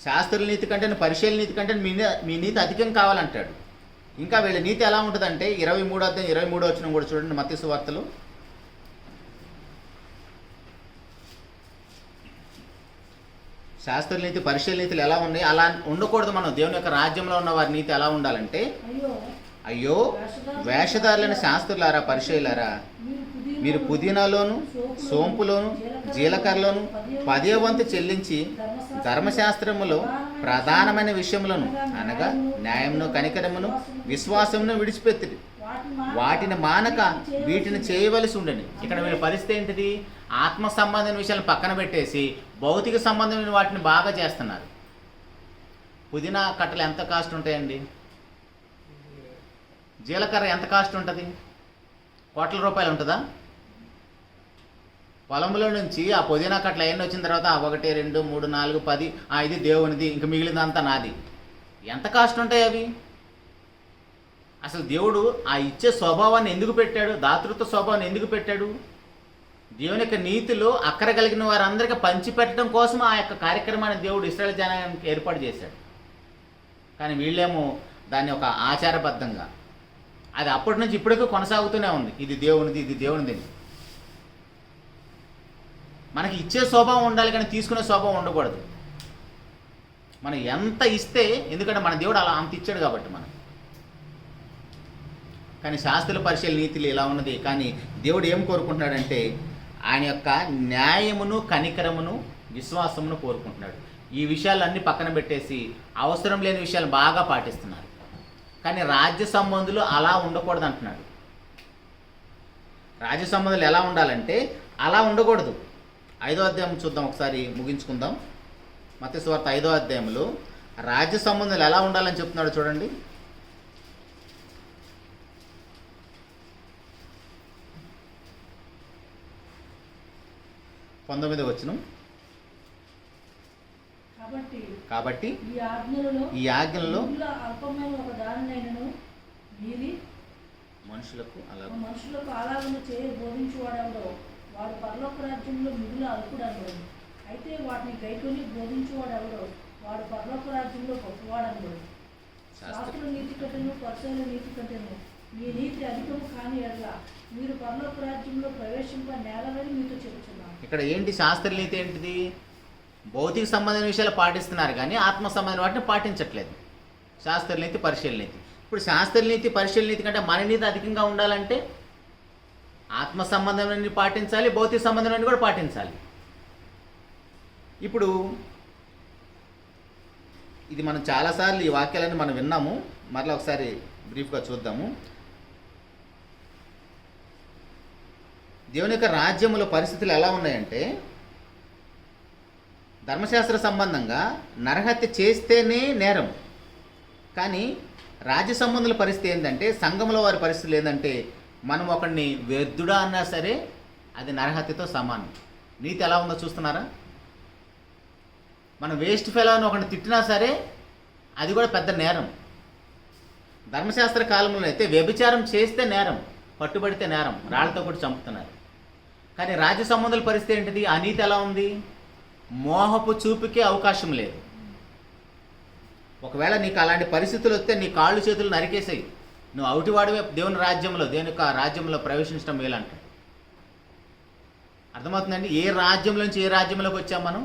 శాస్త్రుల నీతి కంటే, పరిశీలన నీతి కంటే మీ నీతి అధికం కావాలంటాడు. ఇంకా వీళ్ళ నీతి ఎలా ఉంటుందంటే 23వ వచనం కూడా చూడండి. మత్తయి సువార్తలో శాస్త్ర నీతి, పరిశీలన నీతులు ఎలా ఉన్నాయి? అలా ఉండకూడదు. మనం దేవుని యొక్క రాజ్యంలో ఉన్న వారి నీతి ఎలా ఉండాలంటే, అయ్యో వేషధారులైన శాస్త్రులారా, పరిశీలారా, మీరు పుదీనాలోను, సోంపులోను, జీలకర్రలోను 10వ వంతు చెల్లించి ధర్మశాస్త్రములో ప్రధానమైన విషయములను అనగా న్యాయమును, కనికరమును, విశ్వాసమును విడిచిపెత్తిరి. వాటిని మానక వీటిని చేయవలసి ఉండని. ఇక్కడ వీళ్ళ పరిస్థితి ఏంటిది? ఆత్మ సంబంధమైన విషయాలను పక్కన పెట్టేసి భౌతిక సంబంధమైన వాటిని బాగా చేస్తున్నారు. పుదీనా కట్టలు ఎంత కాస్ట్ ఉంటాయండి? జీలకర్ర ఎంత కాస్ట్ ఉంటుంది? కోట్ల రూపాయలు ఉంటుందా? పొలంలో నుంచి ఆ పుదీనా కట్టలు అవన్నీ వచ్చిన తర్వాత 1, 2, 3, 4, 10, ఇది దేవునిది, ఇంక మిగిలిందంతా నాది. ఎంత కాస్ట్ ఉంటాయి అవి? అసలు దేవుడు ఆ ఇచ్చే స్వభావాన్ని ఎందుకు పెట్టాడు? దాతృత్వ స్వభావాన్ని ఎందుకు పెట్టాడు? దేవుని యొక్క నీతిలో అక్కర కలిగిన వారందరికీ పంచిపెట్టడం కోసం ఆ యొక్క కార్యక్రమాన్ని దేవుడు ఇశ్రాయేలు జనానికి ఏర్పాటు చేశాడు. కానీ వీళ్ళేమో దాన్ని ఒక ఆచారబద్ధంగా, అది అప్పటి నుంచి ఇప్పటికీ కొనసాగుతూనే ఉంది. ఇది దేవునిది, ఇది దేవునిది. మనకి ఇచ్చే స్వభావం ఉండాలి, కానీ తీసుకునే స్వభావం ఉండకూడదు. మనం ఎంత ఇస్తే, ఎందుకంటే మన దేవుడు అలా అంత ఇచ్చాడు కాబట్టి మనం. కానీ శాస్త్రుల పరిశీలన నీతిలో ఇలా ఉన్నది. కానీ దేవుడు ఏం కోరుకుంటున్నాడంటే ఆయన యొక్క న్యాయమును, కనికరమును, విశ్వాసమును కోరుకుంటున్నాడు. ఈ విషయాలన్నీ పక్కన పెట్టేసి అవసరం లేని విషయాలు బాగా పాటిస్తున్నారు. కానీ రాజ్య సంబంధులు అలా ఉండకూడదు అంటున్నాడు. రాజ్య సంబంధులు ఎలా ఉండాలంటే అలా ఉండకూడదు. 5వ అధ్యాయం చూద్దాం, ఒకసారి ముగించుకుందాం. మత్తయి సువార్త 5వ అధ్యాయంలో రాజ్య సంబంధులు ఎలా ఉండాలని చెప్తున్నాడు చూడండి. 19వ వచనం. కాబట్టి ఈ ఆజ్ఞలలో అల్పమైన ఒక దానినైనను మీరి మనుషులకు అలాగను చేయ బోధించువాడెవడో వాడు పరలోక రాజ్యంలో మిగుల అల్పుడను. అయితే వాటిని గైకొని బోధించువాడెవడో వాడు పరలోక రాజ్యంలో గొప్పవాడను. శాస్త్రుల నీతి కంటేను, పరిసయ్యుల నీతి కంటేను మీ నీతి అధికము కాని ఎడల మీరు పరలోక రాజ్యంలో ప్రవేశింప నేలవని మీతో చెబుతున్నాను. ఇక్కడ ఏంటి శాస్త్ర నీతి? ఏంటిది? భౌతిక సంబంధమైన విషయాలు పాటిస్తున్నారు, కానీ ఆత్మ సంబంధమైన వాటిని పాటించట్లేదు. శాస్త్ర నీతి, పరిశీలన నీతి. ఇప్పుడు శాస్త్ర నీతి, పరిశీలన నీతి కంటే మన నీతి అధికంగా ఉండాలంటే ఆత్మ సంబంధమైన పాటించాలి, భౌతిక సంబంధమైన కూడా పాటించాలి. ఇప్పుడు ఇది మనం చాలాసార్లు ఈ వాక్యాలన్నీ మనం విన్నాము. మరలా ఒకసారి బ్రీఫ్గా చూద్దాము. దేవుని యొక్క రాజ్యములో పరిస్థితులు ఎలా ఉన్నాయంటే, ధర్మశాస్త్ర సంబంధంగా నరహత్య చేస్తేనే నేరం, కానీ రాజ్య సంబంధుల పరిస్థితి ఏంటంటే, సంఘంలో వారి పరిస్థితులు ఏంటంటే, మనం ఒకడిని వ్యర్థుడా అన్నా సరే అది నరహత్యతో సమానం. నీతి ఎలా ఉందో చూస్తున్నారా? మనం వేస్ట్ ఫెలో అని ఒకరిని తిట్టినా సరే అది కూడా పెద్ద నేరం. ధర్మశాస్త్ర కాలంలో అయితే వ్యభిచారం చేస్తే నేరం, పట్టుబడితే నేరం, రాళ్లతో కూడా చంపుతున్నారు. కానీ రాజ్య సంబంధుల పరిస్థితి ఏంటిది? ఆ నీతి ఎలా ఉంది? మోహపు చూపుకే అవకాశం లేదు. ఒకవేళ నీకు అలాంటి పరిస్థితులు వస్తే నీ కాళ్ళు చేతులు నరికేసాయి, నువ్వు అవుటివాడివే దేవుని రాజ్యంలో, దేవుని యొక్క రాజ్యంలో ప్రవేశించడం మేలంట. అర్థమవుతుందండి? ఏ రాజ్యంలోంచి ఏ రాజ్యంలోకి వచ్చాం మనం?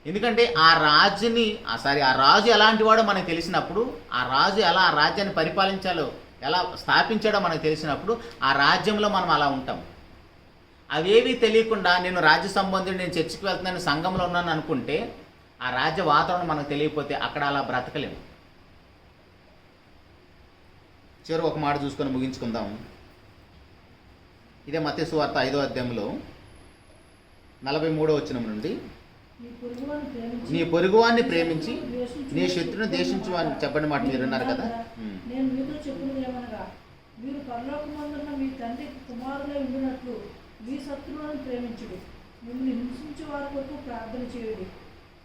ఎందుకంటే ఆ రాజు ఎలాంటి వాడో మనకు తెలిసినప్పుడు, ఆ రాజు ఎలా ఆ రాజ్యాన్ని పరిపాలించాలో, ఎలా స్థాపించాడో మనకు తెలిసినప్పుడు ఆ రాజ్యంలో మనం అలా ఉంటాం. అవేవి తెలియకుండా నేను రాజ్య సంబంధుడు, నేను చర్చికి వెళ్తున్నాను, సంఘంలో ఉన్నాను అనుకుంటే, ఆ రాజ్య వాతావరణం మనకు తెలియకపోతే అక్కడ అలా బ్రతకలేము. చివరి ఒక మాట చూసుకొని ముగించుకుందాం. ఇదే మత్తయి సువార్త 5వ అధ్యాయంలో 43వ వచనం నుండి, నీ పొరుగువాన్ని ప్రేమించి నీ శత్రుని ద్వేషించు అని చెప్పండి మాట మీరు విన్నారు కదా. నేను మీతో చెప్పినది ఏమనగా, మీరు పరలోకమందున్న మీ తండ్రి కుమారులై ఉండినట్లు మీ శత్రువులను ప్రేమించుడు, మిమ్మల్ని హింసించే వారి కొరకు ప్రార్థన చేయుడి.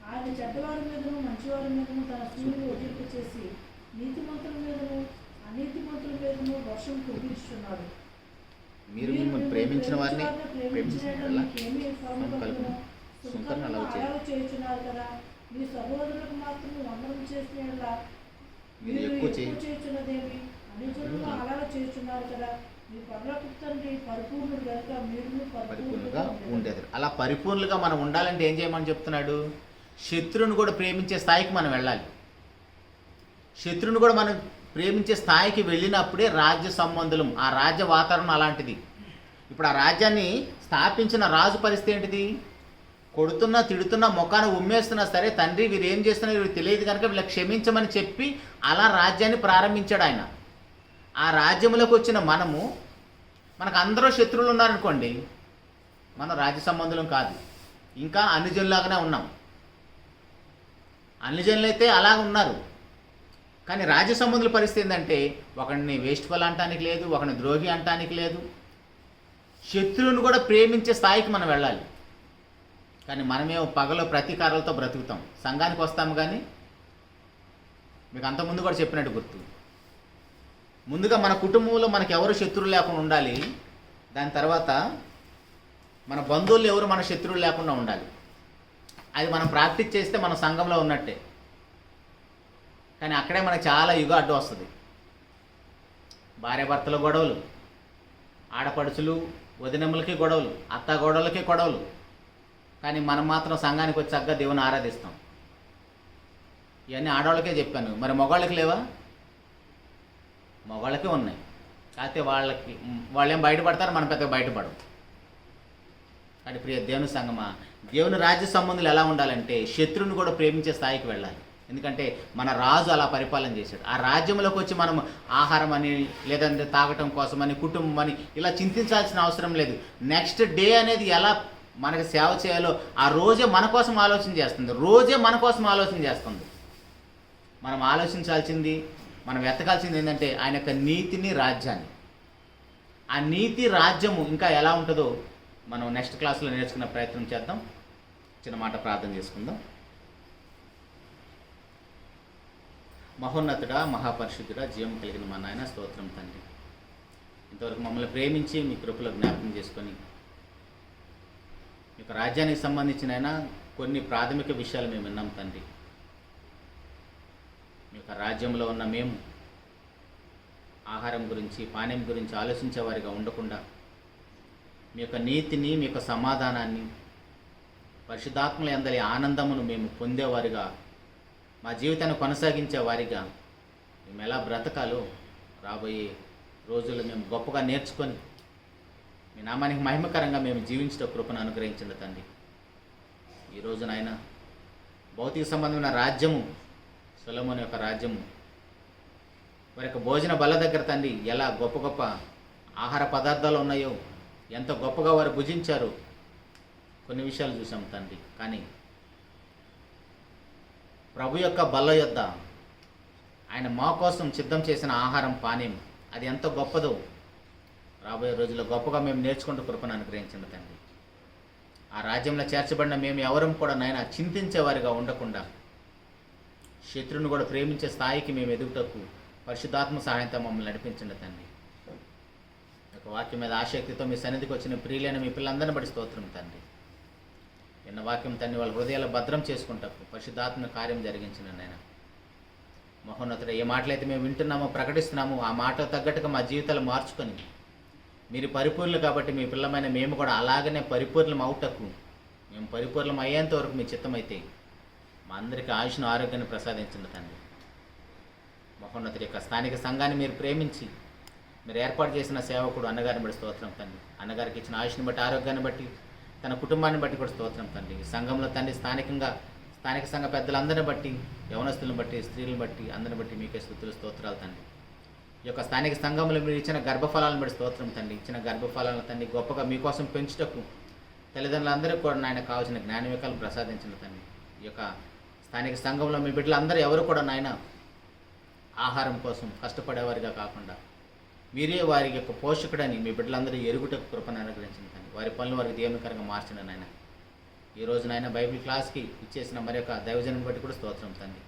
ఆయన చెడ్డవారి మీదను మంచివారి మీదను తన సూర్యుని ఒదింపు చేసి నీతిమంతుల మీదను అనీతిమంతుల మీదను వర్షం కురిపించుచున్నాడు. మీరు మిమ్మల్ని ప్రేమించిన వారిని చేయుచున్నారు కదా. మీ సహోదరులకు మాత్రం వందనం చేసిన మీరు ఎక్కువ చేయుచున్నదేమి? అనుజనులు అలాగ చేయుచున్నారు కదా. మీ పరలోకపు తండ్రి పరిపూర్ణుడు కనుక మీరు పరిపూర్ణంగా ఉండేది. అలా పరిపూర్ణంగా మనం ఉండాలంటే ఏం చేయమని చెప్తున్నాడు? శత్రువుని కూడా ప్రేమించే స్థాయికి మనం వెళ్ళాలి. శత్రువుని కూడా మనం ప్రేమించే స్థాయికి వెళ్ళినప్పుడే రాజ్య సంబంధులం. ఆ రాజ్య వాతావరణం అలాంటిది. ఇప్పుడు ఆ రాజ్యాన్ని స్థాపించిన రాజు పరిస్థితి ఏంటిది? కొడుతున్నా తిడుతున్నా ముఖాన్ని ఉమ్మేస్తున్నా సరే, తండ్రి వీరు ఏం చేస్తున్నారు వీరు తెలియదు కనుక వీళ్ళకి క్షమించమని చెప్పి అలా రాజ్యాన్ని ప్రారంభించాడు ఆయన. ఆ రాజ్యంలోకి వచ్చిన మనకు అందరూ శత్రువులు ఉన్నారనుకోండి, మనం రాజ్య సంబంధులం కాదు, ఇంకా అనుజనులాగానే ఉన్నాం. అనుజనులు అయితే అలాగ ఉన్నారు. కానీ రాజ్య సంబంధుల పరిస్థితి ఏంటంటే, ఒకరిని వేస్ట్ ఫెలో అంటానికి లేదు, ఒకరిని ద్రోహి అంటానికి లేదు. శత్రువుని కూడా ప్రేమించే స్థాయికి మనం వెళ్ళాలి. కానీ మనమేమో పగలో ప్రతీకారాలతో బ్రతుకుతాం. సంఘానికి వస్తాము కానీ, మీకు అంతకుముందు కూడా చెప్పినట్టు గుర్తు, ముందుగా మన కుటుంబంలో మనకు ఎవరు శత్రువులు లేకుండా ఉండాలి. దాని తర్వాత మన బంధువులు ఎవరు మన శత్రువులు లేకుండా ఉండాలి. అది మనం ప్రాక్టీస్ చేస్తే మన సంఘంలో ఉన్నట్టే. కానీ అక్కడే మనకు చాలా అడ్డు వస్తుంది. భార్యాభర్తల గొడవలు, ఆడపడుచులు వదినమ్మలకి గొడవలు, అత్త గొడవలకి గొడవలు. కానీ మనం మాత్రం సంఘానికి వచ్చి చక్కగా దేవుని ఆరాధిస్తాం. ఇవన్నీ ఆడవాళ్ళకే చెప్పాను, మరి మగవాళ్ళకి లేవా? మగవాళ్ళకే ఉన్నాయి. కాకపోతే వాళ్ళేం బయటపడతారు, మనం పెద్దగా బయటపడం. కానీ ప్రియ దేవుని సంఘమా, దేవుని రాజ్య సంబంధులు ఎలా ఉండాలంటే శత్రువుని కూడా ప్రేమించే స్థాయికి వెళ్ళాలి. ఎందుకంటే మన రాజు అలా పరిపాలన చేశాడు. ఆ రాజ్యంలోకి వచ్చి మనం ఆహారం అని, లేదంటే తాగటం కోసమని, కుటుంబం అని ఇలా చింతించాల్సిన అవసరం లేదు. నెక్స్ట్ డే అనేది ఎలా మనకు సేవ చేయాలో ఆ రోజే మన కోసం ఆలోచన చేస్తుంది. రోజే మన కోసం ఆలోచన చేస్తుంది. మనం ఆలోచించాల్సింది, మనం వెతకాల్సింది ఏంటంటే ఆయన యొక్క నీతిని, రాజ్యాన్ని. ఆ నీతి రాజ్యము ఇంకా ఎలా ఉంటుందో మనం నెక్స్ట్ క్లాస్లో నేర్చుకునే ప్రయత్నం చేద్దాం. చిన్న మాట ప్రార్థన చేసుకుందాం. మహోన్నతుడా, మహాపరిశుద్ధుడా, జీవం కలిగిన మా నాయన, స్తోత్రం తండ్రి. ఇంతవరకు మమ్మల్ని ప్రేమించి మీ కృపలో జ్ఞాపకం చేసుకొని మీ యొక్క రాజ్యానికి సంబంధించిన కొన్ని ప్రాథమిక విషయాలు మేము విన్నాం తండ్రి. మీ యొక్క రాజ్యంలో ఉన్న మేము ఆహారం గురించి, పానీయం గురించి ఆలోచించేవారిగా ఉండకుండా మీ యొక్క నీతిని, మీ యొక్క సమాధానాన్ని, పరిశుద్ధాత్మల యందలి ఆనందమును మేము పొందేవారిగా, మా జీవితాన్ని కొనసాగించే వారిగా మేము ఎలా బ్రతకాలో రాబోయే రోజుల్లో మేము గొప్పగా నేర్చుకొని మీ నామానికి మహిమకరంగా మేము జీవించడం కృపను అనుగ్రహించండి తండ్రి. ఈరోజు నాయన భౌతిక సంబంధమైన రాజ్యము, సొలొమోను యొక్క రాజ్యము, వారి యొక్క భోజన బల్ల దగ్గర తండ్రి ఎలా గొప్ప గొప్ప ఆహార పదార్థాలు ఉన్నాయో, ఎంత గొప్పగా వారు భుజించారు, కొన్ని విషయాలు చూసాం తండ్రి. కానీ ప్రభు యొక్క బల్ల యొద్ద ఆయన మా కోసం సిద్ధం చేసిన ఆహారం పానీయం అది ఎంత గొప్పదో రాబోయే రోజుల్లో గొప్పగా మేము నేర్చుకుంటూ కృపను అనుగ్రహించండి తండ్రి. ఆ రాజ్యంలో చేర్చబడిన మేము ఎవరం కూడా నాయన చింతించేవారిగా ఉండకుండా శత్రువుని కూడా ప్రేమించే స్థాయికి మేము ఎదుగుటకు పరిశుద్ధాత్మ సహాయంతో మమ్మల్ని నడిపించండి తండ్రి. ఒక వాక్యం మీద ఆసక్తితో మీ సన్నిధికి వచ్చిన ప్రియులైన మీ పిల్లలందరిని బట్టి స్తోత్రం తండ్రి. నిన్న వాక్యం తండ్రి వాళ్ళ హృదయాలు భద్రం చేసుకుంటకు పరిశుద్ధాత్మ కార్యం జరిగించిన నాయన మహోన్నతుడు. ఏ మాటలైతే మేము వింటున్నామో ప్రకటిస్తున్నామో ఆ మాట తగ్గట్టుగా మా జీవితాలు మార్చుకొని మీరు పరిపూర్ణులు కాబట్టి మీ పిల్లమైన మేము కూడా అలాగనే పరిపూర్ణం అవుటకు మేము పరిపూర్ణం అయ్యేంత వరకు మీ చిత్తమైతే మా అందరికీ ఆయుష్ను ఆరోగ్యాన్ని ప్రసాదించండి తండ్రి. మహోన్నతుడి యొక్క స్థానిక సంఘాన్ని మీరు ప్రేమించి మీరు ఏర్పాటు చేసిన సేవకుడు అన్నగారిని బట్టి స్తోత్రం తండ్రి. అన్నగారికి ఇచ్చిన ఆయుష్ని బట్టి ఆరోగ్యాన్ని బట్టి తన కుటుంబాన్ని బట్టి కూడా స్తోత్రం తండ్రి. సంఘంలో తండ్రి స్థానిక సంఘ పెద్దలందరిని బట్టి యవనస్తులను బట్టి స్త్రీలను బట్టి అందరిని బట్టి మీకే స్తుతులు స్తోత్రాలు తండ్రి. ఈ యొక్క స్థానిక సంఘంలో మీరు ఇచ్చిన గర్భఫలాలను బట్టి స్తోత్రం తండ్రి. ఇచ్చిన గర్భఫలాలను తండ్రి గొప్పగా మీకోసం పెంచుటకు తల్లిదండ్రులందరికీ కూడా నాయన కావాల్సిన జ్ఞానవికాలను ప్రసాదించండి తండ్రి. ఈ యొక్క స్థానిక సంఘంలో మీ బిడ్డలందరూ ఎవరు కూడా నాయన ఆహారం కోసం కష్టపడేవారిగా కాకుండా మీరే వారి యొక్క పోషకుడని మీ బిడ్డలందరూ ఎరుగుటకు కృపను అనుగ్రహించండి తండ్రి. వారి పనులు వారికి దేవునికరంగా మార్చండి నాయన. ఈ రోజు నాయన బైబిల్ క్లాస్కి ఇచ్చేసిన మరి యొక్క దైవజనం బట్టి కూడా స్తోత్రం తండ్రి.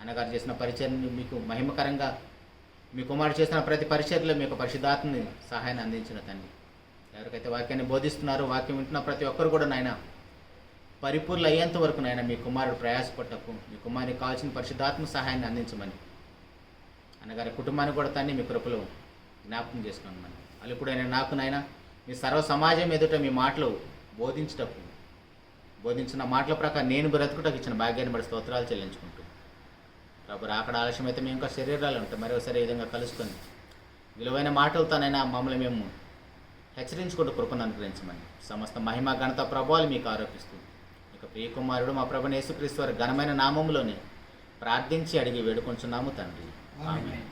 అన్నగారు చేసిన పరిచర్ని మీకు మహిమకరంగా మీ కుమారుడు చేసిన ప్రతి పరిచర్లో మీకు పరిశుద్ధాత్మని సహాయాన్ని అందించిన తండ్రి. ఎవరికైతే వాక్యాన్ని బోధిస్తున్నారో వాక్యం వింటున్న ప్రతి ఒక్కరు కూడా నాయన పరిపూర్ణ అయ్యేంత వరకు నాయన మీ కుమారుడు ప్రయాసపట్టకు మీ కుమారునికి కావాల్సిన పరిశుద్ధాత్మ సహాయాన్ని అందించమని అన్నగారి కుటుంబాన్ని కూడా తండ్రి మీ కృపలో జ్ఞాపకం చేసుకోమని అలుపుడైన నాకు నాయన మీ సర్వ సమాజం ఎదుట మీ మాటలు బోధించిన మాటల ప్రకారం నేను బ్రతుకుటకు ఇచ్చిన భాగ్యాన్ని బట్టి స్తోత్రాలు చెల్లించుకుంటూ ప్రభు అక్కడ ఆలస్యం అయితే మేము ఇంకా శరీరాలు ఉంటాయి మరోసారి ఈ విధంగా కలుసుకొని విలువైన మాటలతోనైనా మమ్మల్ని మేము హెచ్చరించుకుంటూ కృపను అనుగ్రహించమని సమస్త మహిమ ఘనత ప్రభావాలు మీకు ఆరోపిస్తూ ఇక ప్రియకుమారుడు మా ప్రభుని యేసుక్రీస్తు వారి ఘనమైన నామములోనే ప్రార్థించి అడిగి వేడుకొంచున్నాము తండ్రి. ఆమేన్.